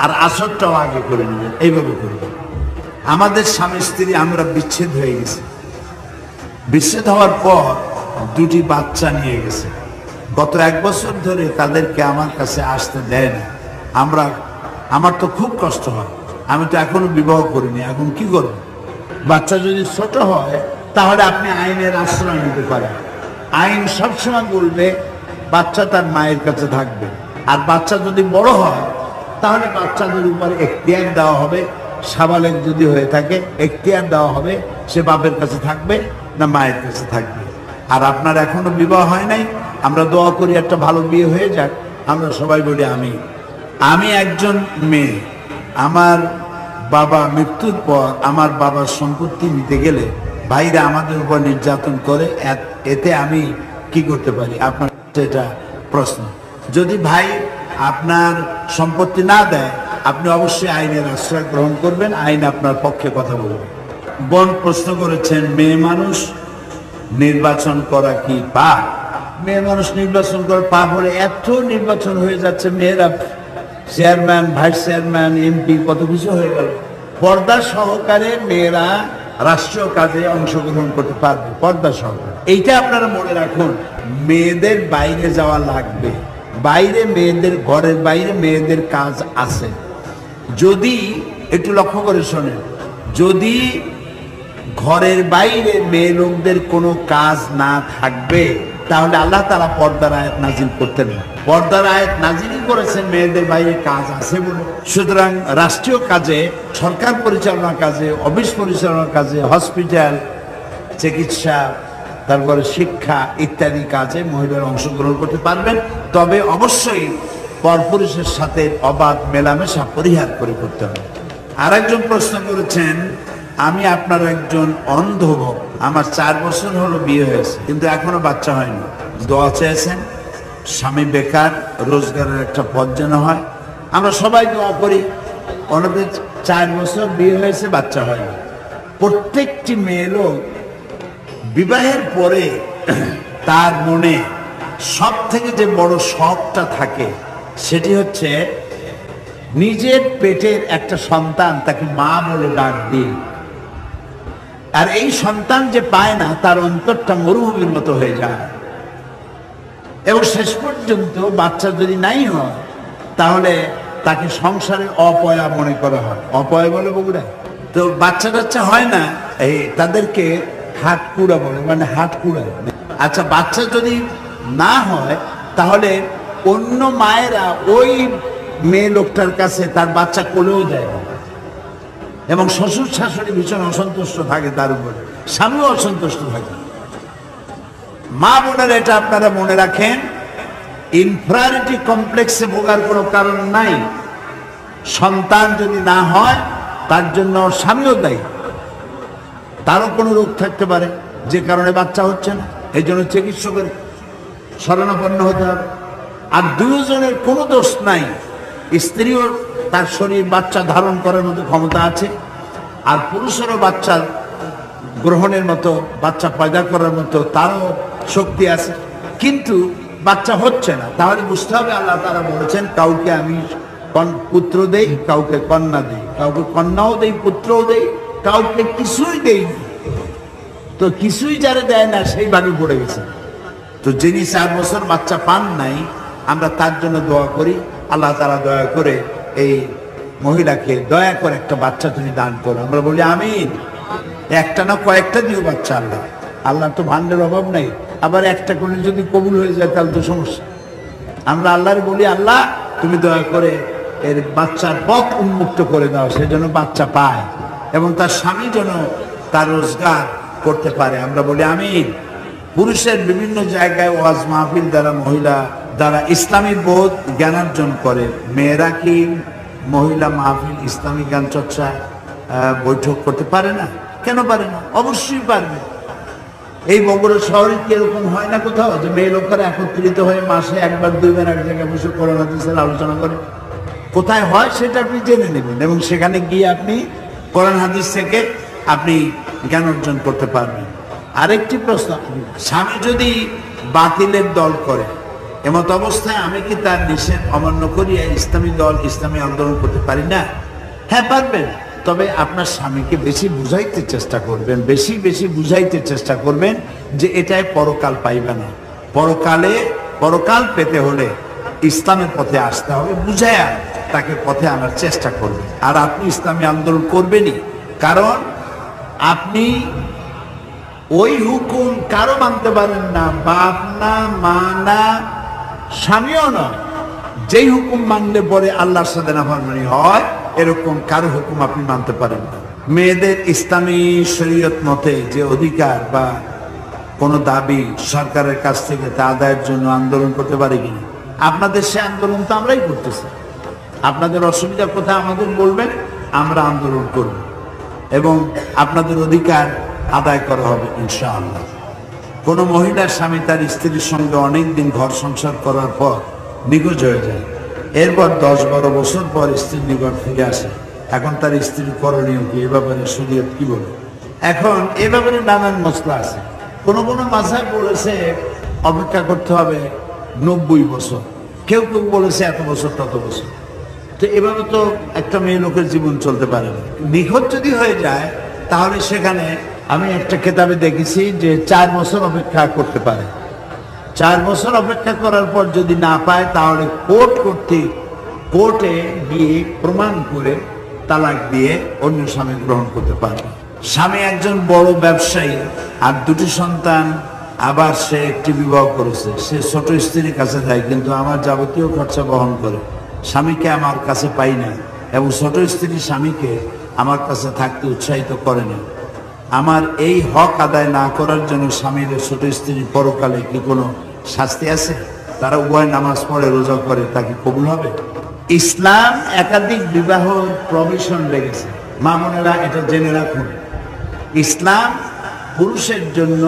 আর আসরটাও আগে করে নেবেন। এইভাবে করবেন। আমাদের স্বামী স্ত্রী আমরা বিচ্ছেদ হয়ে গেছি, বিচ্ছেদ হওয়ার পর 2টি বাচ্চা নিয়ে গেছে। গত 1 বছর ধরে তাদেরকে আমার কাছে আসতে দেয় না। আমার তো খুব কষ্ট হয়। আমি তো এখনো বিবাহ করিনি, এখন কি করব? বাচ্চা যদি ছোট হয় তাহলে আপনি আইনের আশ্রয় নিতে পারেন। আইন সবসময় বলবে বাচ্চা তার মায়ের কাছে থাকবে, আর বাচ্চা যদি বড় হয় তাহলে বাচ্চাদের উপরে এখতিয়ার দেওয়া হবে। সাবালেগ যদি হয়ে থাকে এখতিয়ার দেওয়া হবে সে বাপের কাছে থাকবে না মায়ের কাছে থাকবে। আর আপনার এখনো বিবাহ হয় নাই, আমরা দোয়া করি একটা ভালো বিয়ে হয়ে যাক। আমরা সবাই বলি আমি একজন মেয়ে, আমার বাবা মৃত্যুর পর আমার বাবার সম্পত্তি নিতে গেলে ভাইরা আমাদের উপর নির্যাতন করে, এতে আমি কি করতে পারি? আপনার এটা প্রশ্ন। যদি ভাই আপনার সম্পত্তি না দেয় আপনি অবশ্যই আইনের আশ্রয় গ্রহণ করবেন, আইন আপনার পক্ষে কথা বলবে। বোন প্রশ্ন করেছেন, মেয়ে মানুষ নির্বাচন করা কি পাপ? মেয়ে মানুষ নির্বাচন করা পাপ হলে এত নির্বাচন হয়ে যাচ্ছে, মেয়েরা চেয়ারম্যান, ভাইস চেয়ারম্যান, এমপি, কত কিছু হয়ে গেল। পর্দা সহকারে মেয়েরা রাষ্ট্রীয় কাজে অংশগ্রহণ করতে পারবে, পর্দা সহকারে। এইটা আপনারা মনে রাখুন, মেয়েদের বাইরে যাওয়া লাগবে। বাইরে মেয়েদের, ঘরের বাইরে মেয়েদের কাজ আছে। যদি একটু লক্ষ্য করে শোনেন, যদি ঘরের বাইরে মেয়ে লোকদের কোনো কাজ না থাকবে তাহলে আল্লাহ তাআলা পর্দার আয়াত নাজিল করতেন না। পর্দার আয়াত নাজিলই করেছেন মেয়েদের বাইরে কাজ আছে বলে। সুতরাং রাষ্ট্রীয় কাজে, সরকার পরিচালনার কাজে, অফিস পরিচালনার কাজে, হসপিটাল, চিকিৎসা, তারপরে শিক্ষা ইত্যাদি কাজে মহিলারা অংশগ্রহণ করতে পারবেন, তবে অবশ্যই পরপুরুষের সাথে অবাধ মেলামেশা পরিহার করে করতে হবে। আর একজন প্রশ্ন করেছেন, আমি আপনার একজন অন্ধ ভক্ত, আমার 4 বছর হলো বিয়ে হয়েছে কিন্তু এখনো বাচ্চা হয়নি। দোয়া চেয়েছেন, স্বামী বেকার, রোজগারের একটা পথ যেন হয়। আমরা সবাই দোয়া করি, ওনাদের 4 বছর বিয়ে হয়েছে, বাচ্চা হয়নি। প্রত্যেকটি মেয়ে লোক বিবাহের পরে তার মনে সব থেকে যে বড় শখটা থাকে সেটি হচ্ছে নিজের পেটের একটা সন্তান তাকে মা বলে ডাক দিই। আর এই সন্তান যে পায় না তার অন্তরটা মরুভূমির মতো হয়ে যায়, এবং শেষ পর্যন্ত বাচ্চা যদি নাই হয় তাহলে তাকে সংসারে অপয়া মনে করা হয়। অপয়া বলে বগুড়ায় তো বাচ্চা টাচ্চা হয় না, এই তাদেরকে হাটকুড়া বলে, মানে হাটকুড়া। আচ্ছা, বাচ্চা যদি না হয় তাহলে অন্য মায়েরা ওই মেয়ে লোকটার কাছে তার বাচ্চা কোলেও দেয়, এবং শ্বশুর শাশুড়ি ভীষণ অসন্তুষ্ট থাকে, তার উপরে স্বামীও অসন্তুষ্ট থাকে। মা বোনের এটা আপনারা মনে রাখেন, ইনফেরিয়রিটি কমপ্লেক্সে ভোগার কোনো কারণ নাই। সন্তান যদি না হয় তার জন্য স্বামীও দায়ী, তারও কোনো রোগ থাকতে পারে যে কারণে বাচ্চা হচ্ছে না, এই জন্য চিকিৎসকের শরণাপন্ন হতে হবে। আর দুজনের কোনো দোষ নাই, স্ত্রীও তার শরীর বাচ্চা ধারণ করার মতো ক্ষমতা আছে, আর পুরুষেরও বাচ্চা গ্রহণের মতো, বাচ্চা পয়দা করার মতো তারও শক্তি আছে, কিন্তু বাচ্চা হচ্ছে না। তাহলে বুঝতে হবে আল্লাহ তাআলা বলেছেন, কাউকে আমি পুত্র দেই, কাউকে কন্যা দেই, কাউকে কন্যাও দেই, পুত্রও দেই, কাউকে কিছুই দেই। তো কিছুই যারা দেয় না সেই ভাগে পড়ে গেছে। তো যিনি 4 বছর বাচ্চা পান নাই, আমরা তার জন্য দোয়া করি, আল্লাহ তাআলা দয়া করে এই মহিলাকে দয়া করে একটা বাচ্চা তুমি দান করো। আমরা বলি আমিন। একটা না কয়েকটা দিও বাচ্চা, আল্লাহ তো ভান্ডের অভাব নাই। আবার একটা করে যদি কবুল হয়ে যায় তাহলে তো সমস্যা। আমরা আল্লাহর বলি, আল্লাহ তুমি দয়া করে এর বাচ্চার পথ উন্মুক্ত করে দাও, সেজন্য বাচ্চা পায় এবং তার স্বামী যেন তার রোজগার করতে পারে। আমরা বলি আমিন। পুরুষের বিভিন্ন জায়গায় ওয়াজ মাহফিল দ্বারা, মহিলা দ্বারা ইসলামী বোধ জ্ঞানার্জন করে। মেয়েরা কি মহিলা মাহফিল, ইসলামী জ্ঞান চর্চা, বৈঠক করতে পারে না? কেন পারে না? অবশ্যই পারবে। এই বগুড়া শহরে কি এরকম হয় না কোথাও যে মেয়ে লোকেরা একত্রিত হয়ে মাসে 1-2 এক জায়গায় বসে কোরআন হাদিসের আলোচনা করে? কোথায় হয় সেটা আপনি জেনে নেবেন, এবং সেখানে গিয়ে আপনি কোরআন হাদিস থেকে আপনি জ্ঞান অর্জন করতে পারবেন। আরেকটি প্রশ্ন, স্বামী যদি বাতিলের দল করে, এমত অবস্থায় আমি কি তার নিষেধ অমান্য করিয়া ইসলামী দল, ইসলামী আন্দোলন করতে পারি না? হ্যাঁ পারবেন, তবে আপনার স্বামীকে বেশি বুঝাইতে চেষ্টা করবেন, বেশি বেশি বুঝাইতে চেষ্টা করবেন যে এটাই পরকাল পাইবে না। পরকাল পেতে হলে ইসলামের পথে আসতে হবে, বুঝায়া। তাকে পথে আনার চেষ্টা করবে। আর আপনি ইসলামী আন্দোলন করবেনই, কারণ আপনি ওই হুকুম কারো মানতে পারেন না, বাপ না, মা না, স্বামীও নয়। যেই হুকুম মানলে পরে আল্লাহর সাথে নাফরমানি হয়, এরকম কারো হুকুম আপনি মানতে পারেন না। মেয়েদের ইসলামী শরীয়ত মতে যে অধিকার বা কোনো দাবি সরকারের কাছ থেকে তা আদায়ের জন্য আন্দোলন করতে পারে কিনা? আপনাদের সে আন্দোলন তো আমরাই করতেছি। আপনাদের অসুবিধার কথা আমাদের বলবেন, আমরা আন্দোলন করব এবং আপনাদের অধিকার আদায় করা হবে ইনশাআল্লাহ। কোনো মহিলার স্বামী তার স্ত্রীর সঙ্গে অনেকদিন ঘর সংসার করার পর নিখোঁজ হয়ে যায়, এরপর 10-12 বছর পর স্ত্রীর নিকট ফিরে আসে, এখন তার স্ত্রীর করণীয় কি? এ ব্যাপারে শরীয়ত কি বলে? এখন এ ব্যাপারে নানান মসলা আছে। কোনো কোনো মাযহাব বলেছে অপেক্ষা করতে হবে 90 বছর, কেউ কেউ বলেছে এত বছর তত বছর। তো এভাবে তো একটা মেয়ে লোকের জীবন চলতে পারে না। নিখোঁজ যদি হয়ে যায় তাহলে সেখানে আমি একটা কিতাবে দেখেছি যে 4 বছর অপেক্ষা করতে পারে। 4 বছর অপেক্ষা করার পর যদি না পায় তাহলে কোর্টে গিয়ে প্রমাণ করে তালাক দিয়ে অন্য স্বামী গ্রহণ করতে পারবে। স্বামী একজন বড় ব্যবসায়ী আর 2টি সন্তান, আবার সে একটি বিবাহ করেছে, সে ছোট স্ত্রীর কাছে যায়, কিন্তু আমার যাবতীয় খরচা বহন করে। স্বামীকে আমার কাছে পাই না এবং ছোট স্ত্রী স্বামীকে আমার কাছে থাকতে উৎসাহিত করে না। আমার এই হক আদায় না করার জন্য স্বামীর ছোট স্ত্রীর পরকালে কি কোনো শাস্তি আছে? তারা উভয় নামাজ পড়ে, রোজা করে, তাকে কবুল হবে? ইসলাম একাধিক বিবাহ প্রভিশন রেখেছে, মা বোনেরা এটা জেনে রাখুন। ইসলাম পুরুষের জন্য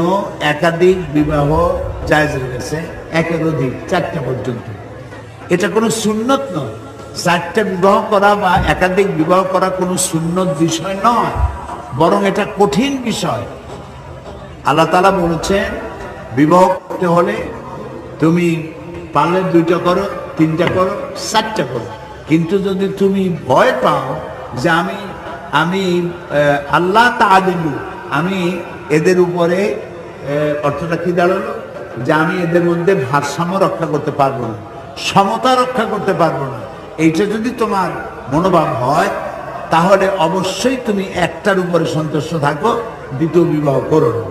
একাধিক বিবাহ জায়েজ রেখেছে, একের অধিক 4টা পর্যন্ত। এটা কোনো সুন্নত নয়। 4টা বিবাহ করা বা একাধিক বিবাহ করা কোনো সুন্নত বিষয় নয়, বরং এটা কঠিন বিষয়। আল্লাহ তাআলা বলেছেন বিবাহ করতে হলে তুমি পারলে 2টা করো, 3টা করো, 4টা করো, কিন্তু যদি তুমি ভয় পাও যে আমি আল্লাহ তাআদিলু, আমি এদের উপরে অর্থটা কি দাঁড়ালো, যে আমি এদের মধ্যে ভারসাম্য রক্ষা করতে পারবো না, সমতা রক্ষা করতে পারবো না, এইটা যদি তোমার মনোভাব হয় তাহলে অবশ্যই তুমি একটার উপরে সন্তুষ্ট থাকো, দ্বিতীয় বিবাহ করো না।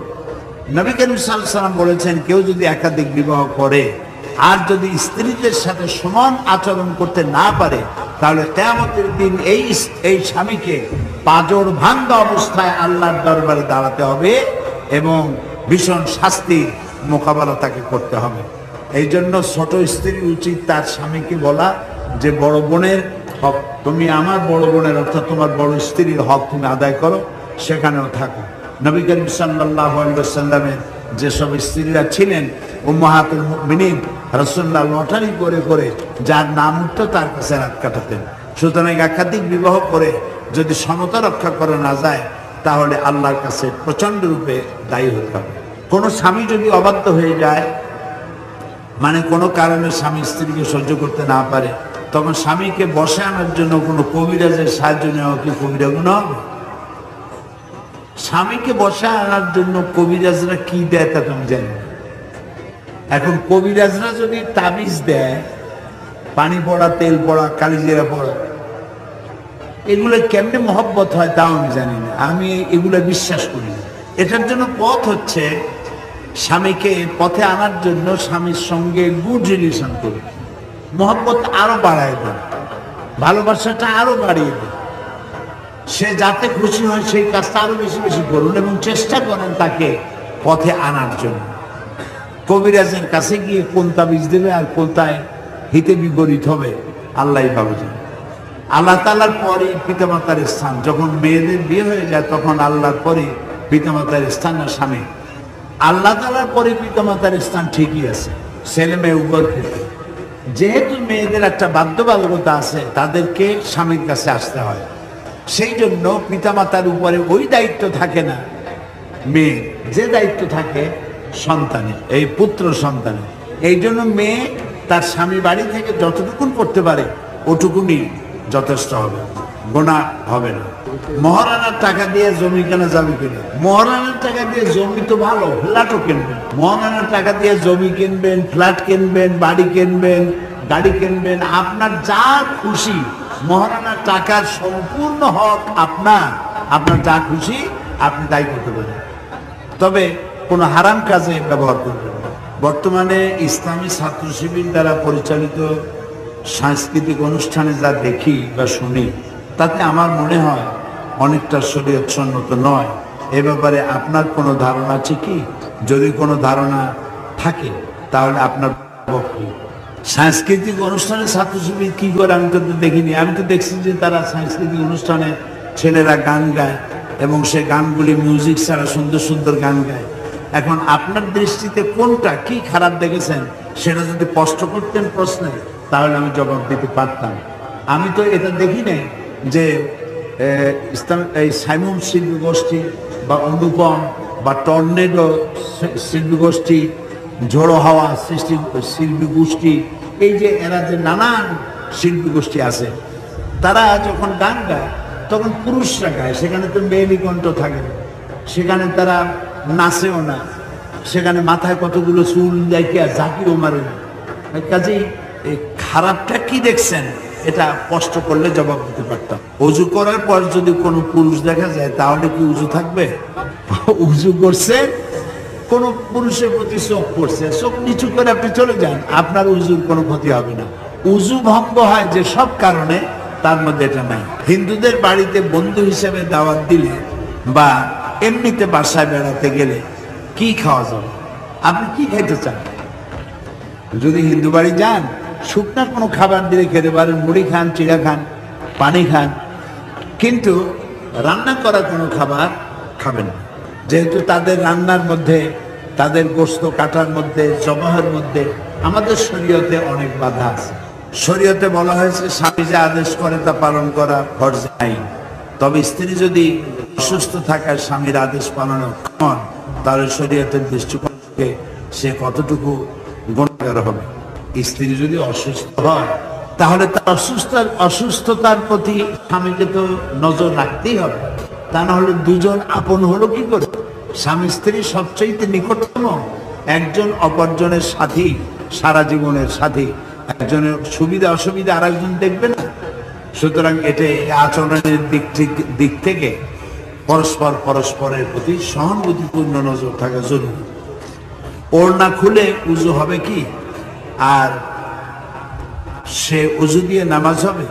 নবী করিম সাল্লাল্লাহু আলাইহি ওয়াসাল্লাম বলেছেন কেউ যদি একাধিক বিবাহ করে আর যদি স্ত্রীদের সাথে সমান আচরণ করতে না পারে তাহলে কিয়ামতের দিন এই স্বামীকে পাঁজর ভাঙ্গা অবস্থায় আল্লাহর দরবারে দাঁড়াতে হবে এবং ভীষণ শাস্তির মোকাবেলা তাকে করতে হবে। এই জন্য ছোট স্ত্রী উচিত তার স্বামীকে বলা যে বড় বোনের হক, তুমি আমার বড় বোনের অর্থাৎ তোমার বড় স্ত্রীর হক তুমি আদায় করো, সেখানেও থাকো। নবী করিম সাল্লাল্লাহু আলাইহি ওয়াসাল্লামের যেসব স্ত্রীরা ছিলেন উম্মাহাতুল মুমিনিন, রাসূলুল্লাহ লটারি করে করে যার নাম উঠতো তার কাছে রাত কাটাতেন। সুতরাং একাধিক বিবাহ করে যদি সমতা রক্ষা করা না যায় তাহলে আল্লাহর কাছে প্রচন্ড রূপে দায়ী হতে হবে। কোনো স্বামী যদি অবাধ্য হয়ে যায়, মানে কোনো কারণে স্বামী স্ত্রীকে সহ্য করতে না পারে, তখন স্বামীকে বসে আনার জন্য কোনো কবিরাজের সাহায্য নেওয়া কি কবিরা গুনাহ হবে? স্বামীকে বসে আনার জন্য কবিরাজরা কি দেয় তা তুমি জানো? এখন কবিরাজরা যদি তাবিজ দেয়, পানি পড়া, তেল পড়া, কালিজিরা পড়া, এগুলো কেমনে মহব্বত হয় তাও আমি জানি না, আমি এগুলো বিশ্বাস করি না। এটার জন্য পথ হচ্ছে স্বামীকে পথে আনার জন্য স্বামীর সঙ্গে গুড রিলেশন করুন, মহব্বত আরো বাড়ায় দেন, ভালোবাসাটা আরো বাড়িয়ে দেন, সে যাতে খুশি হয় সেই কাজটা আরো বেশি বেশি করুন এবং চেষ্টা করেন তাকে পথে আনার জন্য। কবিরাজের কাছে গিয়ে কোন তাবিজ দেবে আর কোথায় হিতে বিপরীত হবে আল্লাহই ভালো জানে। আল্লাহ তাআলার পরে পিতামাতার স্থান, যখন মেয়েদের বিয়ে হয়ে যায় তখন আল্লাহর পরে পিতামাতার স্থান না স্বামী। আল্লাহ তাআলার পরে পিতামাতার স্থান ঠিকই আছে ছেলে মেয়ে উভয়ের ক্ষেত্রে। যেহেতু মেয়েদের একটা বাধ্যবাধকতা আছে, তাদেরকে স্বামীর কাছে আসতে হয়, সেই জন্য পিতামাতার উপরে ওই দায়িত্ব থাকে না মেয়ে, যে দায়িত্ব থাকে সন্তানের, এই পুত্র সন্তানের। এই জন্য মেয়ে তার স্বামী বাড়ি থেকে যতটুকুন করতে পারে ওটুকুনি যথেষ্ট হবে, গুনাহ হবে না। মহারানার টাকা দিয়ে জমি কেনা যাবে কিনা? মহারানার টাকা দিয়ে জমি তো ভালো, ফ্ল্যাটও কিনবেন। মহারানার টাকা দিয়ে জমি কিনবেন, ফ্ল্যাট কিনবেন, বাড়ি কিনবেন, গাড়ি কিনবেন, আপনার যা খুশি, মহারানার টাকার সম্পূর্ণ হক আপনার, আপনার যা খুশি আপনি তাই করতে পারেন, তবে কোনো হারাম কাজে ব্যবহার করবেন না। বর্তমানে ইসলামী ছাত্র শিবির দ্বারা পরিচালিত সাংস্কৃতিক অনুষ্ঠানে যা দেখি বা শুনি, তাতে আমার মনে হয় অনেকটা শরীয়তসম্মত নয়। এ ব্যাপারে আপনার কোনো ধারণা আছে কি? যদি কোনো ধারণা থাকে তাহলে আপনার সাংস্কৃতিক অনুষ্ঠানে ছাত্র শিবির কি করে আমি তো দেখিনি। আমি তো দেখছি যে তারা সাংস্কৃতিক অনুষ্ঠানে ছেলেরা গান গায় এবং সে গানগুলি মিউজিক ছাড়া সুন্দর সুন্দর গান গায়। এখন আপনার দৃষ্টিতে কোনটা কি খারাপ দেখেছেন সেটা যদি স্পষ্ট করতেন প্রশ্নে, তাহলে আমি জবাব দিতে পারতাম। আমি তো এটা দেখি নাই যে এই সাইমন শিল্পী গোষ্ঠী বা অনুপম বা টর্নেডো শিল্পী গোষ্ঠী, ঝোড়ো হাওয়া সৃষ্টি শিল্পী গোষ্ঠী, এই যে এরা যে নানান শিল্পী গোষ্ঠী আছে, তারা যখন গান গায় তখন পুরুষরা গায়, সেখানে তো মেয়েলি কণ্ঠ থাকে না, সেখানে তারা নাচেও না, সেখানে মাথায় কতগুলো চুল দেখিয়া ঝাঁকিও মারে না। কাজেই এই খারাপটা কি দেখছেন এটা স্পষ্ট করলে জবাব দিতে পারতাম। উজু করার পর যদি কোনো পুরুষ দেখা যায় তাহলে কি উজু থাকবে? উজু করছে, কোন পুরুষের প্রতি চোখ পড়ছে, চোখ নিচু করে আপনি চলে যান, আপনার উজুর কোনো ক্ষতি হবে না। উজু ভঙ্গ হয় যে সব কারণে, তার মধ্যে এটা নাই। হিন্দুদের বাড়িতে বন্ধু হিসেবে দাওয়াত দিলে বা এমনিতে বাসায় বেড়াতে গেলে কি খাওয়া যাবে? আপনি কি খেতে চান? যদি হিন্দু বাড়ি যান, শুকনা কোনো খাবার দিলে খেতে পারেন, মুড়ি খান, চিড়া খান, পানি খান, কিন্তু রান্না করা কোনো খাবার খাবেন না। যেহেতু তাদের রান্নার মধ্যে, তাদের গোশত কাটার মধ্যে, জবাহের মধ্যে আমাদের শরীয়তে অনেক বাধা আছে। শরীয়তে বলা হয়েছে স্বামী যে আদেশ করে তা পালন করা ফরজ আইন, তবে স্ত্রী যদি অসুস্থ থাকায় স্বামীর আদেশ পালন করেন, তাহলে শরীয়তের দৃষ্টিকোণ থেকে সে কতটুকু গুণাগার হবে। স্ত্রী যদি অসুস্থ হয় তাহলে তার অসুস্থতার প্রতি স্বামীকে তো নজর রাখতেই হবে, তা না হলে দুজন আপন হলো কি করে? স্বামী স্ত্রী সবচেয়ে নিকটতম, একজন অপরজনের সাথী, সারা জীবনের সাথী, একজনের সুবিধা অসুবিধা আর একজন দেখবে না। সুতরাং এটা আচরণের দিক থেকে পরস্পরের প্রতি সহানুভূতিপূর্ণ নজর থাকা জরুরি। ওড়না খুলে উজু হবে কি? আর সে উজু দিয়ে নামাজ হবে?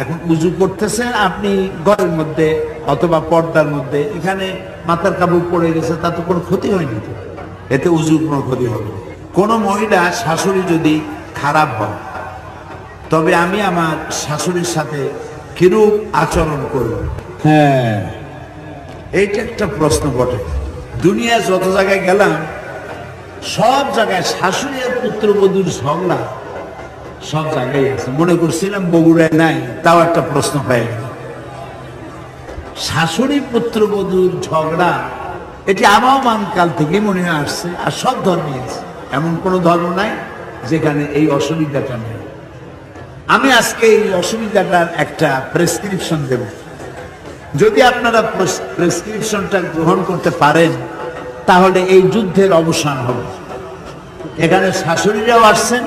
এখন উজু করতেছেন আপনি ঘরের মধ্যে অথবা পর্দার মধ্যে, এখানে মাথার কাপড় পড়ে গেছে, তাতে কোনো ক্ষতি হয়নি তো, এতে উজুর কোনো ক্ষতি হবে। কোনো মহিলা শাশুড়ি যদি খারাপ হয়, তবে আমি আমার শাশুড়ির সাথে কিরূপ আচরণ করব? হ্যাঁ, এইটা একটা প্রশ্ন বটে। দুনিয়া যত জায়গায় গেলাম সব জায়গায় শাশুড়ি আর পুত্রবধূর ঝগড়া সব জায়গায় আছে। মনে করছিলাম বগুড়ায় নাই, তাও একটা প্রশ্ন হয়ে গেল। শাশুড়ি পুত্রবধূর ঝগড়া এটি আবহমান কাল থেকে মনে হয় আসছে, আর সব ধর্মে আছে, এমন কোনো ধর্ম নাই যেখানে এই অসুবিধাটা নেই। আমি আজকে এই অসুবিধাটার একটা প্রেসক্রিপশন দেব। যদি আপনারা প্রেসক্রিপশনটা গ্রহণ করতে পারেন তাহলে এই যুদ্ধের অবসান হবে। এখানে শাশুড়িরাও আসছেন,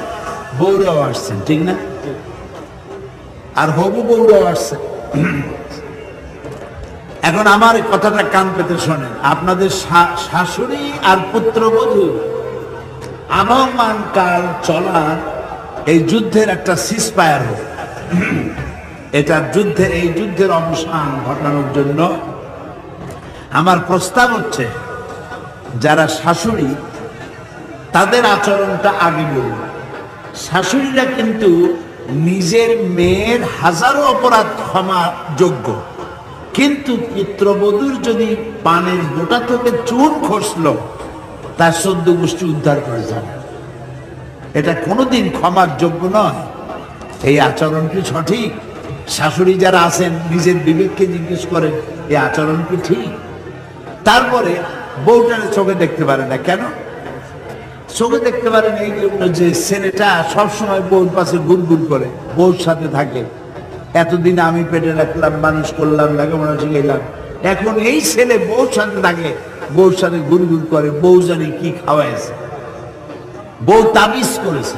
বউরাও আসছেন, ঠিক না? আর হবু বউরাও আসছেন। এখন আমার কথাটা কান পেতে শোনেন। আপনাদের শাশুড়ি আর পুত্রবধূ আবহমান কাল চলার এই যুদ্ধের একটা সিজফায়ার হোক। এই যুদ্ধের অবসান ঘটানোর জন্য আমার প্রস্তাব হচ্ছে, যারা শাশুড়ি তাদের আচরণটা আগে বলুন। শাশুড়িরা কিন্তু নিজের মেয়ের হাজারো অপরাধ ক্ষমা যোগ্য, কিন্তু পুত্রবধূর যদি পানের গোটা থেকে চুন খসলো, তার 14 গোষ্ঠী উদ্ধার করে যাবে। এটা কোনোদিন ক্ষমার যোগ্য নয়। এই আচরণ কি সঠিক? শাশুড়ি যারা আছেন নিজের বিবেককে জিজ্ঞেস করেন, এই আচরণ কি ঠিক? তারপরে বউটারে চোখে দেখতে পারে না কেন? চোখে দেখতে পারেন এই জন্য যে ছেলেটা সবসময় বউর পাশে গুড়গুড় করে, বউর সাথে থাকে। এতদিন আমি পেটে রাখলাম, মানুষ করলাম, লেখাপড়া শিখাইলাম, এখন এই ছেলে বউর সাথে থাকে, বউর সাথে গুড়গুড় করে, বউ জানি কি খাওয়াইছে, বউ তাবিজ করেছে।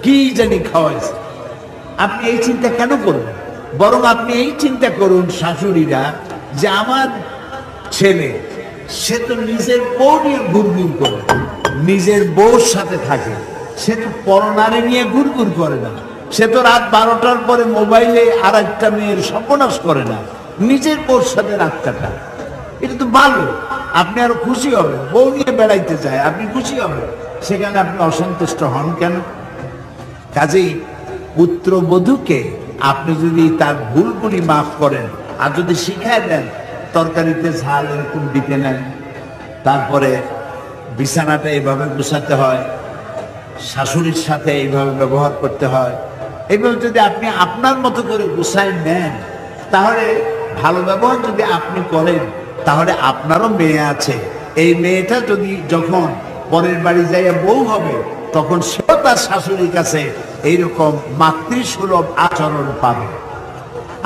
কি জানি খাওয়াইছে। আপনি এই চিন্তা কেন করবেন? বরং আপনি এই চিন্তা করুন শাশুড়িরা, যে আমার ছেলে সে তো নিজের বউ নিয়ে ঘুরঘুর করে, নিজের বউর সাথে থাকে, সে তো পরনারী নিয়ে ঘুরঘুর করে না, সে তো রাত 12টার পরে মোবাইলে আর একটা মেয়ের সর্বনাশ করে না, নিজের বউর সাথে রাত কাটায়। এটা তো ভালো, আপনি আরো খুশি হবেন। বউ নিয়ে বেড়াইতে চায়, আপনি খুশি হবেন, সেখানে আপনি অসন্তুষ্ট হন কেন? কাজেই পুত্রবধূকে আপনি যদি তার ভুলগুলি মাফ করেন আর যদি শিখায় দেন তরকারিতে ঝাল এরকম দিতে নেন, তারপরে বিছানাটা এইভাবে গুছাতে হয়, শাশুড়ির সাথে এইভাবে ব্যবহার করতে হয়, এইভাবে যদি আপনি আপনার মতো করে গুছায় নেন, তাহলে ভালো ব্যবহার যদি আপনি করেন, তাহলে আপনারও মেয়ে আছে, এই মেয়েটা যদি যখন পরের বাড়ি যাইয়া বউ হবে, তখন সেও তার শাশুড়ির কাছে এইরকম মাতৃসুলভ আচরণ পাবে।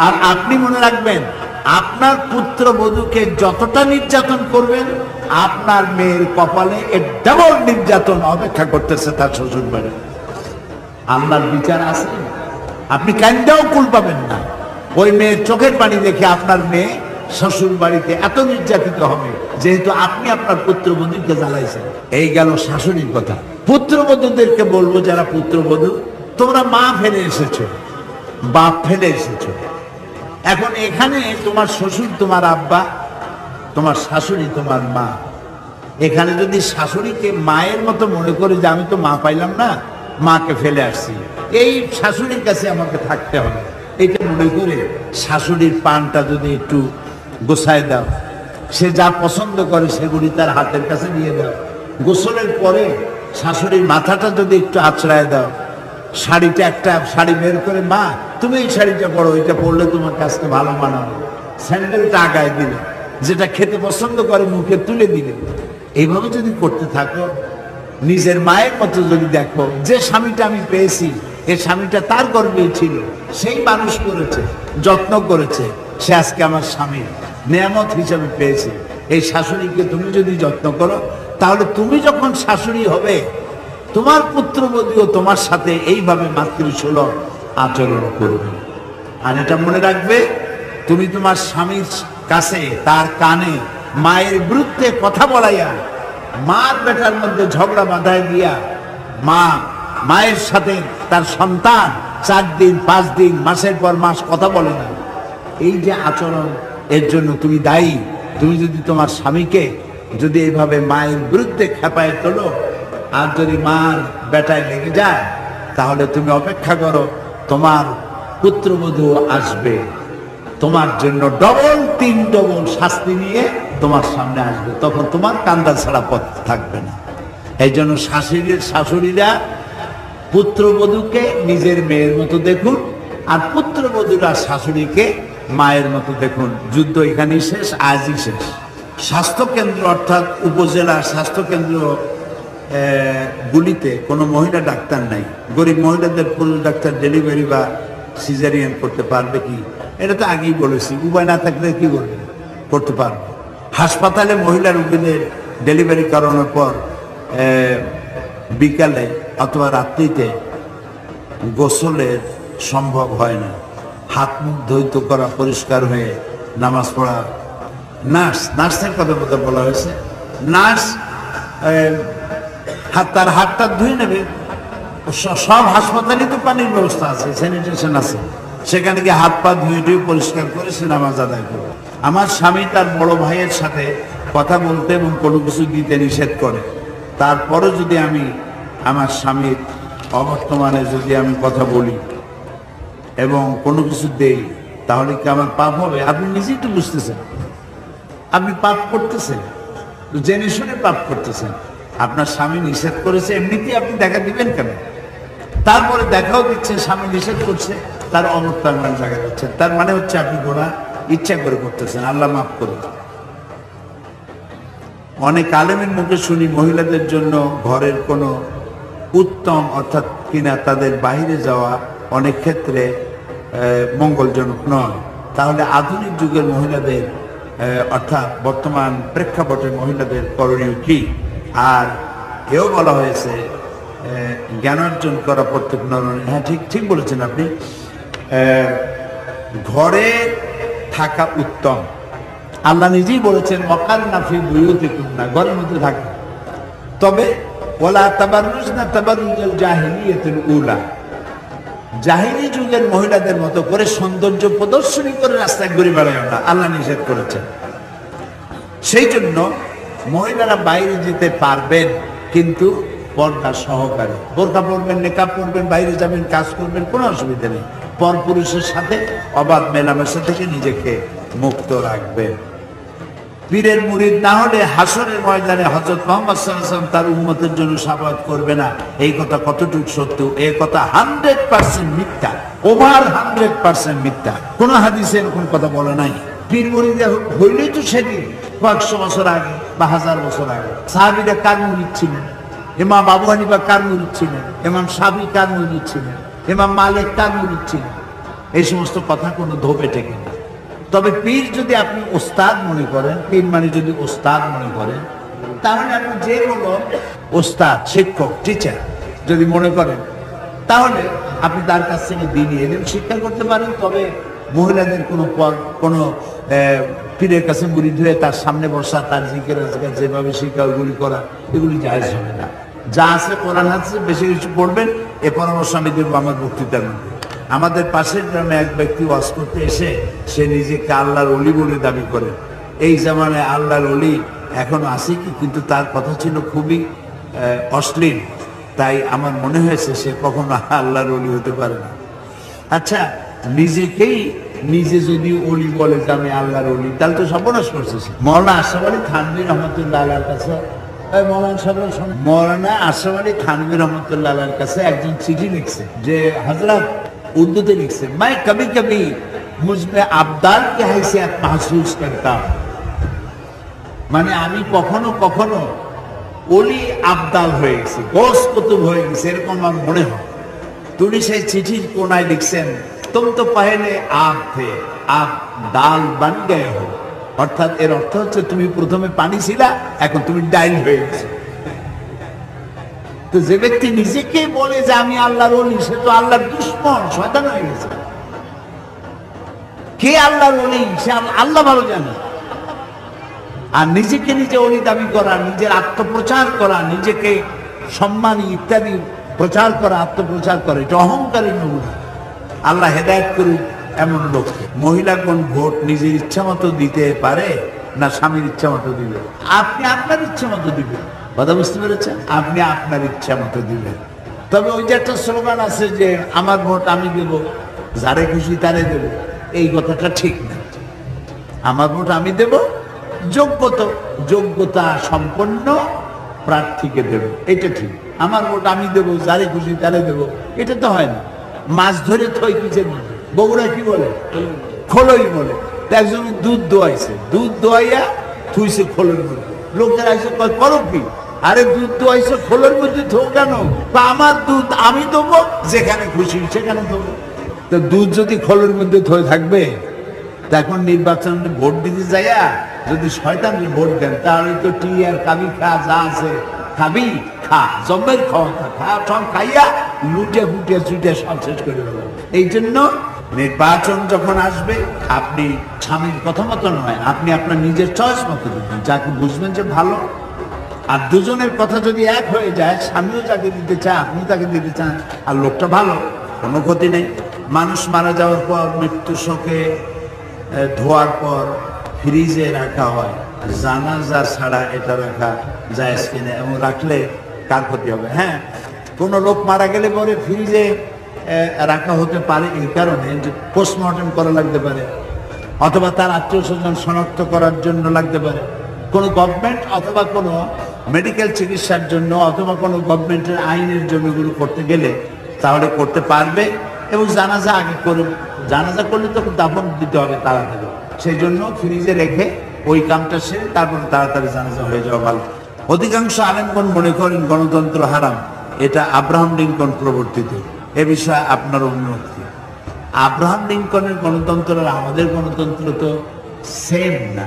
আর আপনি মনে রাখবেন, আপনার পুত্রবধূকে যতটা নির্যাতন করবেন, আপনার মেয়ের কপালে এর ডাবল নির্যাতন অপেক্ষা করতেছে তার শ্বশুর বাড়ি। আল্লাহর বিচার আছে, আপনি কান্দাও কুল পাবেন না। ওই মেয়ের চোখের পানি দেখে আপনার মেয়ে শ্বশুর বাড়িতে এত নির্যাতিত হবে, যেহেতু আপনি আপনার পুত্রবধূকে জ্বালাইছেন। এই গেল শাশুড়ির কথা। পুত্রবধূদেরকে বলবো, যারা পুত্রবধূ, তোমরা মা ফেলে এসেছো, বাপ ফেলে এসেছো, এখন এখানে তোমার শ্বশুর তোমার আব্বা, তোমার শাশুড়ি তোমার মা। এখানে যদি শাশুড়িকে মায়ের মতো মনে করে যে আমি তো মা পাইলাম না, মাকে ফেলে আসছি, এই শাশুড়ির কাছে আমাকে থাকতে হবে, এটা মনে করে শাশুড়ির পানটা যদি একটু গোছায় দাও, সে যা পছন্দ করে সেগুলি তার হাতের কাছে নিয়ে দাও, গোসলের পরে শাশুড়ির মাথাটা যদি একটু আঁচড়ায় দাও, শাড়িটা একটা শাড়ি বের করে, মা তুমি এই শাড়িটা পরো, এটা পরলে তোমার কাছে ভালো মানাবে, স্যান্ডেলটা আগায় দিলে, যেটা খেতে পছন্দ করে মুখে তুলে দিলে, এইভাবে যদি করতে থাকো, নিজের মায়ের মতো যদি দেখো, যে স্বামীটা আমি পেয়েছি এই স্বামীটা তার গর্বে ছিল, সেই মানুষ করেছে, যত্ন করেছে, সে আজকে আমার স্বামী নেয়ামত হিসাবে পেয়েছে। এই শাশুড়িকে তুমি যদি যত্ন করো, তাহলে তুমি যখন শাশুড়ি হবে, তোমার পুত্রবধূও তোমার সাথে এইভাবে মাতৃসুলভ আচরণ করবে। আর এটা মনে রাখবে, তুমি তোমার স্বামীর কাছে তার কানে মায়ের বিরুদ্ধে কথা বলাইয়া, মার বেটার মধ্যে ঝগড়া বাঁধায় দিয়া, মায়ের সাথে তার সন্তান 4 দিন 5 দিন মাসের পর মাস কথা বলে না, এই যে আচরণ, এর জন্য তুমি দায়ী। তুমি যদি তোমার স্বামীকে যদি এইভাবে মায়ের বিরুদ্ধে খেপায় তোলো, আর যদি মার বেটায় লেগে যায়, তাহলে তুমি অপেক্ষা করো, তোমার পুত্রবধূ আসবে, তোমার জন্য ডবল 3 ডবল শাস্তি নিয়ে তোমার সামনে আসবে, তখন তোমার কান্দা ছাড়া পথ থাকবে না। এই জন্য শাশুড়িরা পুত্রবধূকে নিজের মেয়ের মতো দেখুন, আর পুত্রবধূরা শাশুড়িকে মায়ের মতো দেখুন। যুদ্ধ এখানেই শেষ, আজই শেষ। স্বাস্থ্যকেন্দ্র অর্থাৎ উপজেলা স্বাস্থ্যকেন্দ্র গুলিতে কোনো মহিলা ডাক্তার নাই। গরিব মহিলাদের পুরুষ ডাক্তার ডেলিভারি বা সিজারিয়ান করতে পারবে কি? এটা তো আগেই বলেছি, উপায় না থাকলে কি করতে পারবে? হাসপাতালে মহিলা রোগীদের ডেলিভারি করানোর পর বিকালে অথবা রাত্রিতে গোসলের সম্ভব হয় না, হাত মুখ ধৌত করা, পরিষ্কার হয়ে নামাজ পড়া। নার্সের কথা বলা হয়েছে, নার্স তার হাতটা ধুয়ে নেবে। সব হাসপাতালে তো পানির ব্যবস্থা আছে, স্যানিটেশন আছে, সেখানে গিয়ে হাত পা ধুয়ে পরিষ্কার করে সে নামাজ আদায় করবে। আমার স্বামী তার বড় ভাইয়ের সাথে কথা বলতে এবং কোনো কিছু দিতে নিষেধ করে, তারপরে যদি আমি আমার স্বামীর অবর্তমানে যদি আমি কথা বলি এবং কোনো কিছু দেই, তাহলে কি আমার পাপ হবে? আপনি নিজেই তো বুঝতেছেন আপনি পাপ করতেছেন, জেনে শুনে পাপ করতেছেন। আপনার স্বামী নিষেধ করেছে, এমনিতেই আপনি দেখা দিবেন কেন? তারপরে দেখাও দিচ্ছে, স্বামী নিষেধ করছে, তার অনুত্তারণ জায়গা দিচ্ছেন, তার মানে হচ্ছে আপনি গোনা ইচ্ছা করে করতেছেন। আল্লাহ মাফ করুন। অনেক আলেমের মুখে শুনি মহিলাদের জন্য ঘরের কোনো উত্তম অর্থাৎ কিনা তাদের বাইরে যাওয়া অনেক ক্ষেত্রে মঙ্গলজনক নয়। তাহলে আধুনিক যুগের মহিলাদের অর্থাৎ বর্তমান প্রেক্ষাপটের মহিলাদের করণীয় কি? আর এও বলা হয়েছে জ্ঞান অর্জন করা প্রত্যেক নরনারী। হ্যাঁ, ঠিক ঠিক বলেছেন আপনি। ঘরে থাকা উত্তম। আল্লাহ নিজেই বলেছেন ওয়াকার নাফি বুয়ুতিকুম, না ঘরের মধ্যে থাকে। তবে ওয়ালা তাবাররুজনা তাবাররুজাল জাহিলিয়াতুল উলা, জাহিলি যুগের মহিলাদের মতো করে সৌন্দর্য প্রদর্শনী করে রাস্তায় ঘুরে বেড়ায় না, আল্লাহ নিষেধ করেছেন। সেই জন্য মহিলারা বাইরে যেতে পারবেন, কিন্তু পর্দা সহকারে। বোরকা পরবেন, নেকাব পরবেন, বাইরে যাবেন, কাজ করবেন, কোনো অসুবিধা নেই। পরপুরুষের সাথে অবাধ মেলামেশা থেকে নিজেকে মুক্ত রাখবেন। পীরের মুরিদ না হলে হাসরের ময়দানে হযরত মুহাম্মদ সাল্লাল্লাহু আলাইহি ওয়াসাল্লাম তার উম্মতের জন্য শাফাআত করবে না। এই কথা কতটুকু সত্য? এই কথা 100% মিথ্যা, ওভার 100% মিথ্যা। কোন হাদিসে এরকম কথা বলে নাই। পীর মুরিদ হইলেই তো সেদিন কয়েকশো বছর আগে বা 1000 বছর আগে সাহাবীরা কার মুরিদ ছিলেন? ইমাম আবু হানিফা কার মুরিদ ছিলেন? ইমাম শাফি কার মুরিদ ছিলেন? ইমাম মালিক কার মুরিদ ছিলেন? এই সমস্ত কথা কোনো ধোপে টেকে না। তবে পীর যদি আপনি ওস্তাদ মনে করেন, পীর মানে যদি ওস্তাদ মনে করেন, তাহলে আপনি যে কোনো ওস্তাদ, শিক্ষক, টিচার যদি মনে করেন, তাহলে আপনি তার কাছ থেকে দ্বীনি ইলম শিক্ষা করতে পারেন। তবে মহিলাদের কোনো পীরের কাছে মুরিদ হয়ে তার সামনে বসা, তার জিকির আজকাল যেভাবে শিক্ষা ওইগুলি করা, এগুলি জায়েজ হবে না। যা আছে কোরআন হাদিসে বেশি কিছু পড়বেন। এ পরামর্শ আমি দেবো আমার বক্তৃতার মধ্যে। আমাদের পাশের গ্রামে এক ব্যক্তি ওয়াজ করতে এসে সে নিজেকে আল্লাহর ওলি বলে দাবি করে। এই জামানায় আল্লাহর ওলি এখনো আছে কি? কিন্তু তার কথা ছিল খুবই অশ্লীল। তাই আমার মনে হয়েছে সে কখনো আল্লাহর ওলি হতে পারে না। আচ্ছা, নিজে যদি ওলি বলে যে আমি আল্লাহর ওলি, তাহলে তো সর্বনাশ করছে সে। মৌলানা আশরাফ আলী থানভী রহমতুল্লাহ আলাইহির কাছে মৌলানা আশরাফ আলী থানভী রহমতুল্লাহ আলাইহির কাছে একজন চিঠি লিখছে যে হযরত, উর্দুতে লিখছে, मैं कभी कभी मुझ में আবদাল की हैसियत महसूस करता हूं। মানে আমি কখনো কখনো ওলি আবদাল হয়ে গেছি, গোস কুতুব হয়ে গেছি, এরকম আমার মনে হয়। তিনি সেই চিঠির কোনায় লিখছেন, তুম তো পহলে আপ থে, আপ ডাল বান গয়ে হো। অর্থাৎ এর অর্থ হচ্ছে তুমি প্রথমে পানি ছিলা, এখন তুমি ডাইল হয়ে গেছো। তো যে ব্যক্তি নিজেকে বলে যে আমি আল্লাহর ওলি, সে তো আল্লাহর দুশমন, শয়তান হয়ে গেছে। কে আল্লাহর ওলি সে আল্লাহ ভালো জানে। আর নিজেকে নিজে ওলি দাবি করা, নিজের আত্মপ্রচার করা, নিজেকে সম্মানী ইত্যাদি প্রচার করা, আত্মপ্রচার করে, এটা অহংকারের নমুনা। আল্লাহ হেদায়েত করুক এমন লোক। মহিলাগণ ভোট নিজের ইচ্ছা মতো দিতে পারে না স্বামীর ইচ্ছা মতো দিবে? আপনি আপনার ইচ্ছা মতো দিবেন। কথা বুঝতে পেরেছেন? আপনি আপনার ইচ্ছা মতো দিবেন। তবে ওই যে একটা স্লোগান আছে যে আমার ভোট আমি দেব, যারে খুশি তারে দেব, এই কথাটা ঠিক না। আমার ভোট আমি দেব, যোগ্যতা সম্পন্ন প্রার্থীকে দেব, এটা ঠিক। আমার ভোট আমি দেব, যারে খুশি তারে দেব, এটা তো হয় না। মাছ ধরে থই কিসের মধ্যে? বগুড়া কি বলে? খোলই বলে। একজন দুধ দোয়াইছে, দুধ দোয়াইয়া থুইছে খোলের মধ্যে। লোকেরা এসে কয় করো কি? আরে দুধ দোয়াইছে খোলের মধ্যে থো কেন? আমার দুধ আমি দেবো, যেখানে খুশি সেখানে দেবো। তো দুধ যদি খোলের মধ্যে থয়ে থাকবে, এখন নির্বাচনে ভোট দিতে যাইয়া যদি শয়তানের ভোট দেন, তাহলে তো টি আর কাবি খা যা আছে খাবি, খা জমের খাওয়া খা, সব খাইয়া লুটে ফুটে চুটে সব শেষ করে দেবো। এই জন্য নির্বাচন যখন আসবে, আপনি স্বামীর কথা মতো নয়, আপনি আপনার নিজের চয়েস মতো দিবেন, যাকে বুঝবেন যে ভালো। আর দুজনের কথা যদি এক হয়ে যায়, স্বামীও যাকে দিতে চায়, আপনি তাকে দিতে চান, আর লোকটা ভালো, কোনো ক্ষতি নেই। মানুষ মারা যাওয়ার পর মৃত্যু শোকে ধোয়ার পর ফ্রিজে রাখা হয়, জানাজা ছাড়া এটা রাখা জায়েজ কিনা, এবং রাখলে কার ক্ষতি হবে? হ্যাঁ, কোনো লোক মারা গেলে পরে ফ্রিজে রাখা হতে পারে এই কারণে যে পোস্টমর্টম করা লাগতে পারে, অথবা তার আত্মীয় স্বজন শনাক্ত করার জন্য লাগতে পারে। কোনো গভর্নমেন্ট অথবা কোনো মেডিকেল চিকিৎসার জন্য অথবা কোনো গভর্নমেন্টের আইনের জন্য এগুলো করতে গেলে তাহলে করতে পারবে। এবং জানাজা আগে করে, জানাজা করলে তো দাফন দিতে হবে তাড়াতাড়ি, সেই জন্য ফ্রিজে রেখে ওই কামটা সেরে তারপরে তাড়াতাড়ি জানাজা হয়ে যাওয়া ভালো। অধিকাংশ আলেমগণ মনে করেন গণতন্ত্র হারাম, এটা আব্রাহাম লিঙ্কন প্রবর্তিত। এ বিষয়ে আপনার অভিমত কি? আব্রাহাম লিঙ্কনের গণতন্ত্র আর আমাদের গণতন্ত্র তো সেম না।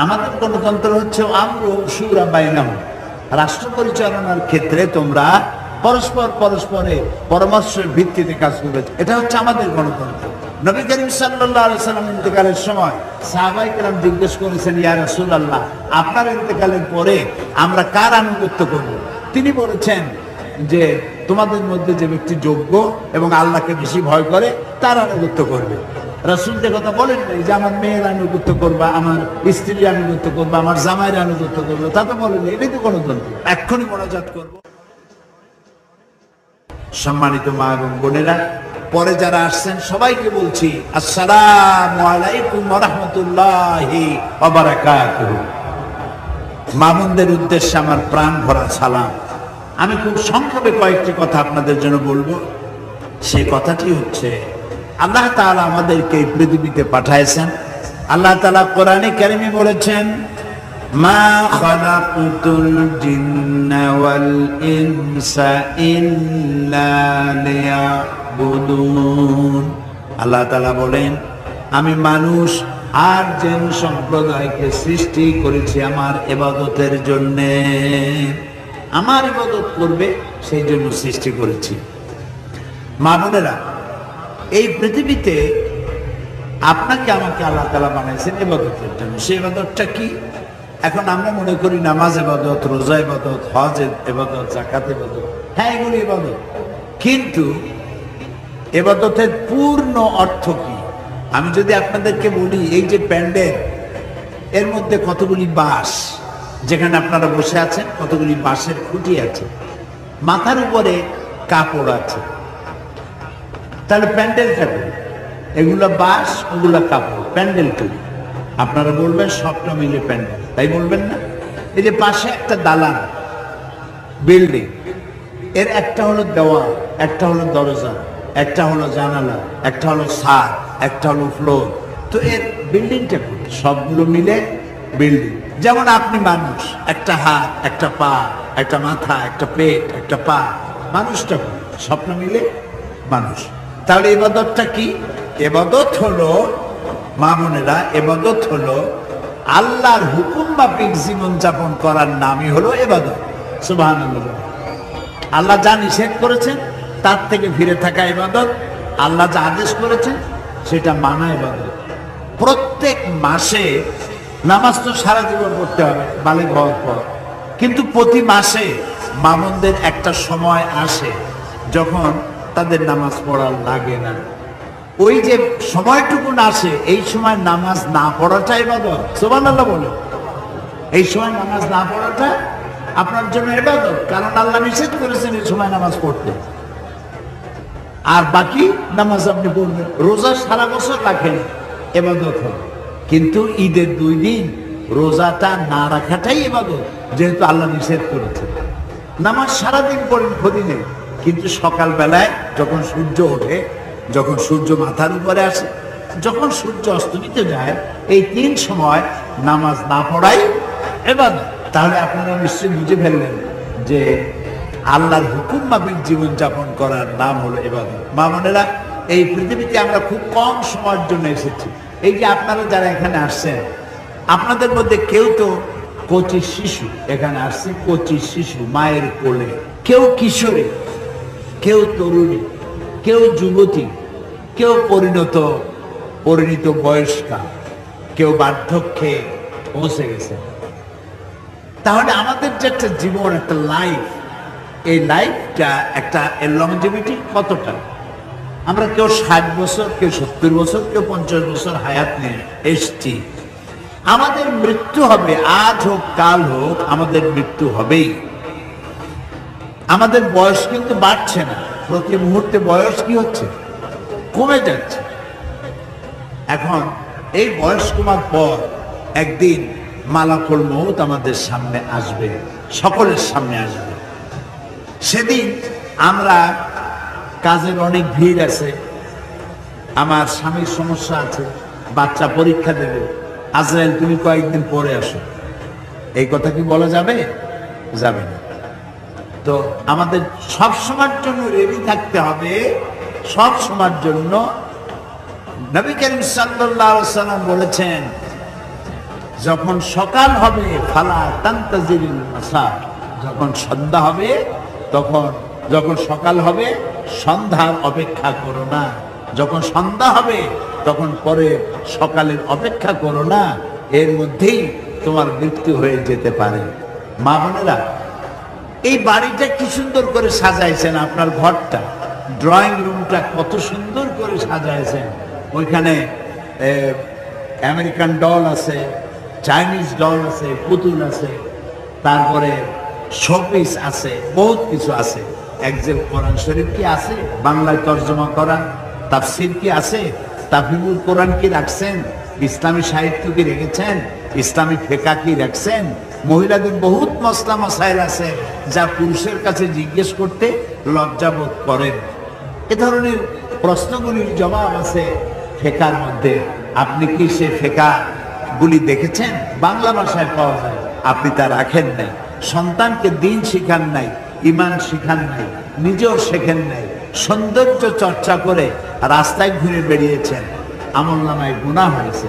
আমাদের গণতন্ত্র হচ্ছে আমরা সুরা বাইনাম, রাষ্ট্র পরিচালনার ক্ষেত্রে তোমরা পরস্পর পরস্পরে পরামর্শের ভিত্তিতে কাজ করবে। এটা হচ্ছে আমাদের গণতন্ত্র। নবী করিম সাল্লাল্লাহু আলাইহি ওয়াসাল্লাম ইন্তেকালের সময় সাহাবায়ে কেরাম জিজ্ঞেস করেছেন, ইয়া রাসূলুল্লাহ, আপনার ইন্তেকালের পরে আমরা কার আনুগত্য করব? তিনি বলেছেন যে তোমাদের মধ্যে যে ব্যক্তি যোগ্য এবং আল্লাহকে বেশি ভয় করে তার আনুগত্য করবে। রাসূল যে কথা বলেন নাই যে আমার মেয়ের আনুগত্য করবা, আমার স্ত্রীর আনুগত্য করবা, আমার জামাইয়ের আনুগত্য করবো, তা তো বলেন। এটাই তো গণতন্ত্র। এক্ষুনি মোনাজাত করবো। সম্মানিত মা এবং বোনেরা, পরে যারা আসছেন সবাইকে বলছি আসসালামু আলাইকুম ওয়া রাহমাতুল্লাহি ওয়া বারাকাতুহু। মা বোনদের উদ্দেশ্যে আমার প্রাণ ভরা সালাম। আমি খুব সংক্ষেপে কয়েকটি কথা আপনাদের জন্য বলবো। সেই কথাটি হচ্ছে, আল্লাহ তাআলা আমাদেরকে এই পৃথিবীতে পাঠাইছেন। আল্লাহ তাআলা কোরআনে কারিমে বলেছেন, মা খালাকুতুল জিন্না ওয়াল ইনসা ইল্লা লিয়াবুদুন। আল্লাহ তাআলা বলেন, আমি মানুষ আর জিন সম্প্রদায়কে সৃষ্টি করেছি আমার ইবাদতের জন্য। আমার ইবাদত করবে সেই জন্য সৃষ্টি করেছি। মা বোনেরা, এই পৃথিবীতে আপনাকে আমাকে আল্লাহ তাআলা বানাইছেন ইবাদতের জন্য। সেই ইবাদতটা কি? এখন আমরা মনে করি নামাজ ইবাদত, রোজা ইবাদত, হজ ইবাদত, যাকাত ইবাদত। হ্যাঁ, এগুলো ইবাদত, কিন্তু ইবাদতের পূর্ণ অর্থ কি? আমি যদি আপনাদেরকে বলি, এই যে প্যান্ডেল, এর মধ্যে কতগুলি বাঁশ, যেখানে আপনারা বসে আছেন কতগুলি বাঁশের খুঁটি আছে, মাথার উপরে কাপড় আছে, তাহলে প্যান্ডেলটা করি, এগুলো বাঁশ, ওগুলো কাপড়, প্যান্ডেল করি। আপনারা বলবেন সবটা মিলে প্যান্ডেল, তাই বলবেন না? এই যে পাশে একটা দালান বিল্ডিং, এর একটা হলো দেওয়াল, একটা হলো দরজা, একটা হলো জানালা, একটা হলো ছাদ, একটা হলো ফ্লোর। তো এর বিল্ডিংটা করি, সবগুলো মিলে বিল্ডিং। যেমন আপনি মানুষ, একটা হাত, একটা পা, একটা মাথা, একটা পেট, একটা পা, মানুষটা করি, সবটা মিলে মানুষ। তাহলে ইবাদতটা কি? ইবাদত হলো, মা বোনেরা, ইবাদত হলো আল্লাহর হুকুম মাফিক জীবন যাপন করার নামই হলো ইবাদত। সুবহানাল্লাহ। আল্লাহ যা নিষেধ করেছেন তার থেকে ফিরে থাকা ইবাদত, আল্লাহ যা আদেশ করেছেন সেটা মানা ইবাদত। প্রত্যেক মাসে নামাজ তো সারা জীবন পড়তে হবে বালিগ হওয়ার পর, কিন্তু প্রতি মাসে মা বোনদের একটা সময় আসে যখন তাদের নামাজ পড়া লাগে না। ওই যে সময়টুকু আসে, এই সময় নামাজ না পড়াটা ইবাদত। সুবহানাল্লাহ বলে, এই সময় নামাজ না পড়াটা আপনার জন্য ইবাদত, কারণ আল্লাহ নিষেধ করেছেন এই সময় নামাজ পড়তে। আর বাকি নামাজ আপনি পড়বেন। রোজা সারা বছর রাখেন, ইবাদত হবে, কিন্তু ঈদের 2 দিন রোজাটা না রাখাটাই ইবাদত, যেহেতু আল্লাহ নিষেধ করেছে। নামাজ সারাদিন পড়েন, ক্ষতি নেই, কিন্তু সকাল বেলায় যখন সূর্য ওঠে, যখন সূর্য মাথার উপরে আসে, যখন সূর্য অস্তমিত যায়, এই 3 সময় নামাজ না পড়াই ইবাদত। তাহলে আপনারা নিশ্চয়ই বুঝে ফেললেন যে আল্লাহর হুকুম মাফিক জীবন যাপন করার নাম হলো ইবাদত। মা বোনেরা, এই পৃথিবীতে আমরা খুব কম সময়ের জন্য এসেছি। এই যে আপনারা যারা এখানে আসছেন, আপনাদের মধ্যে কেউ তো কচি শিশু, এখানে আসছে কচি শিশু, মায়ের কোলে, কেউ কিশোরী, কেউ তরুণী, কেউ যুবতী, কেউ পরিণত বয়স্কা, কেউ বার্ধক্যে পৌঁছে গেছে। তাহলে আমাদের যে একটা জীবন, একটা লাইফ, এই লাইফটা একটা লংজিভিটি কতটা? আমরা কেউ 60 বছর, কেউ 70 বছর, কেউ 50 বছর হায়াত নিয়ে এসছি। আমাদের মৃত্যু হবে, আজ হোক কাল হোক, আমাদের মৃত্যু হবেই। আমাদের বয়স কিন্তু বাড়ছে না, প্রতি মুহূর্তে বয়স কি হচ্ছে? কমে যাচ্ছে। এখন এই বয়স কমার পর একদিন মালাকুল মউত আমাদের সামনে আসবে, সকলের সামনে আসবে। সেদিন আমরা, কাজের অনেক ভিড় আছে, আমার স্বামীর সমস্যা আছে, বাচ্চা পরীক্ষা দেবে, আজরাইল তুমি কয়েকদিন পরে আসো, এই কথা কি বলা যাবে? যাবে না। তো আমাদের সব সময়ের জন্য রেডি থাকতে হবে, সব সময়ের জন্য। নবী করিম সাল্লাল্লাহু আলাইহি ওয়াসাল্লাম বলেছেন, যখন সকাল হবে ফালা তানতাজিরিল মাসা, যখন সন্ধ্যা হবে তখন যখন সকাল হবে সন্ধ্যার অপেক্ষা করো না, যখন সন্ধ্যা হবে তখন পরে সকালের অপেক্ষা করো না, এর মধ্যেই তোমার মৃত্যু হয়ে যেতে পারে। মা বোনেরা, এই বাড়িটা কি সুন্দর করে সাজাইছেন, আপনার ঘরটা, ড্রয়িং রুমটা কত সুন্দর করে সাজাইছেন। ওইখানে আমেরিকান ডল আছে, চাইনিজ ডল আছে, পুতুল আছে, তারপরে শোপিস আছে, বহুত কিছু আছে। একজেল কোরআন শরীফ কি আছে বাংলায় তর্জমা করা? তাফসির কি আছে? তাফসিরুল কোরআন কি রাখছেন? ইসলামী সাহিত্য কি রেখেছেন? ইসলামী ফিকহ কি রাখছেন? মহিলাদের বহুত মসলা মাসাইল আছে যা পুরুষের কাছে জিজ্ঞেস করতে লজ্জাবোধ করেন। এ ধরনের প্রশ্নগুলির জবাব আছে ফিকহের মধ্যে। আপনি কি সে ফিকহ গুলি দেখেছেন? বাংলা ভাষায় পাওয়া যায়, আপনি তা রাখেন নাই। সন্তানকে দিন শিখান নাই, ইমান শিখান নাই, নিজেও শেখেন নাই, সৌন্দর্য চর্চা করে রাস্তায় ঘুরে বেরিয়েছেন, আমলনামায় গুনাহ হয়েছে।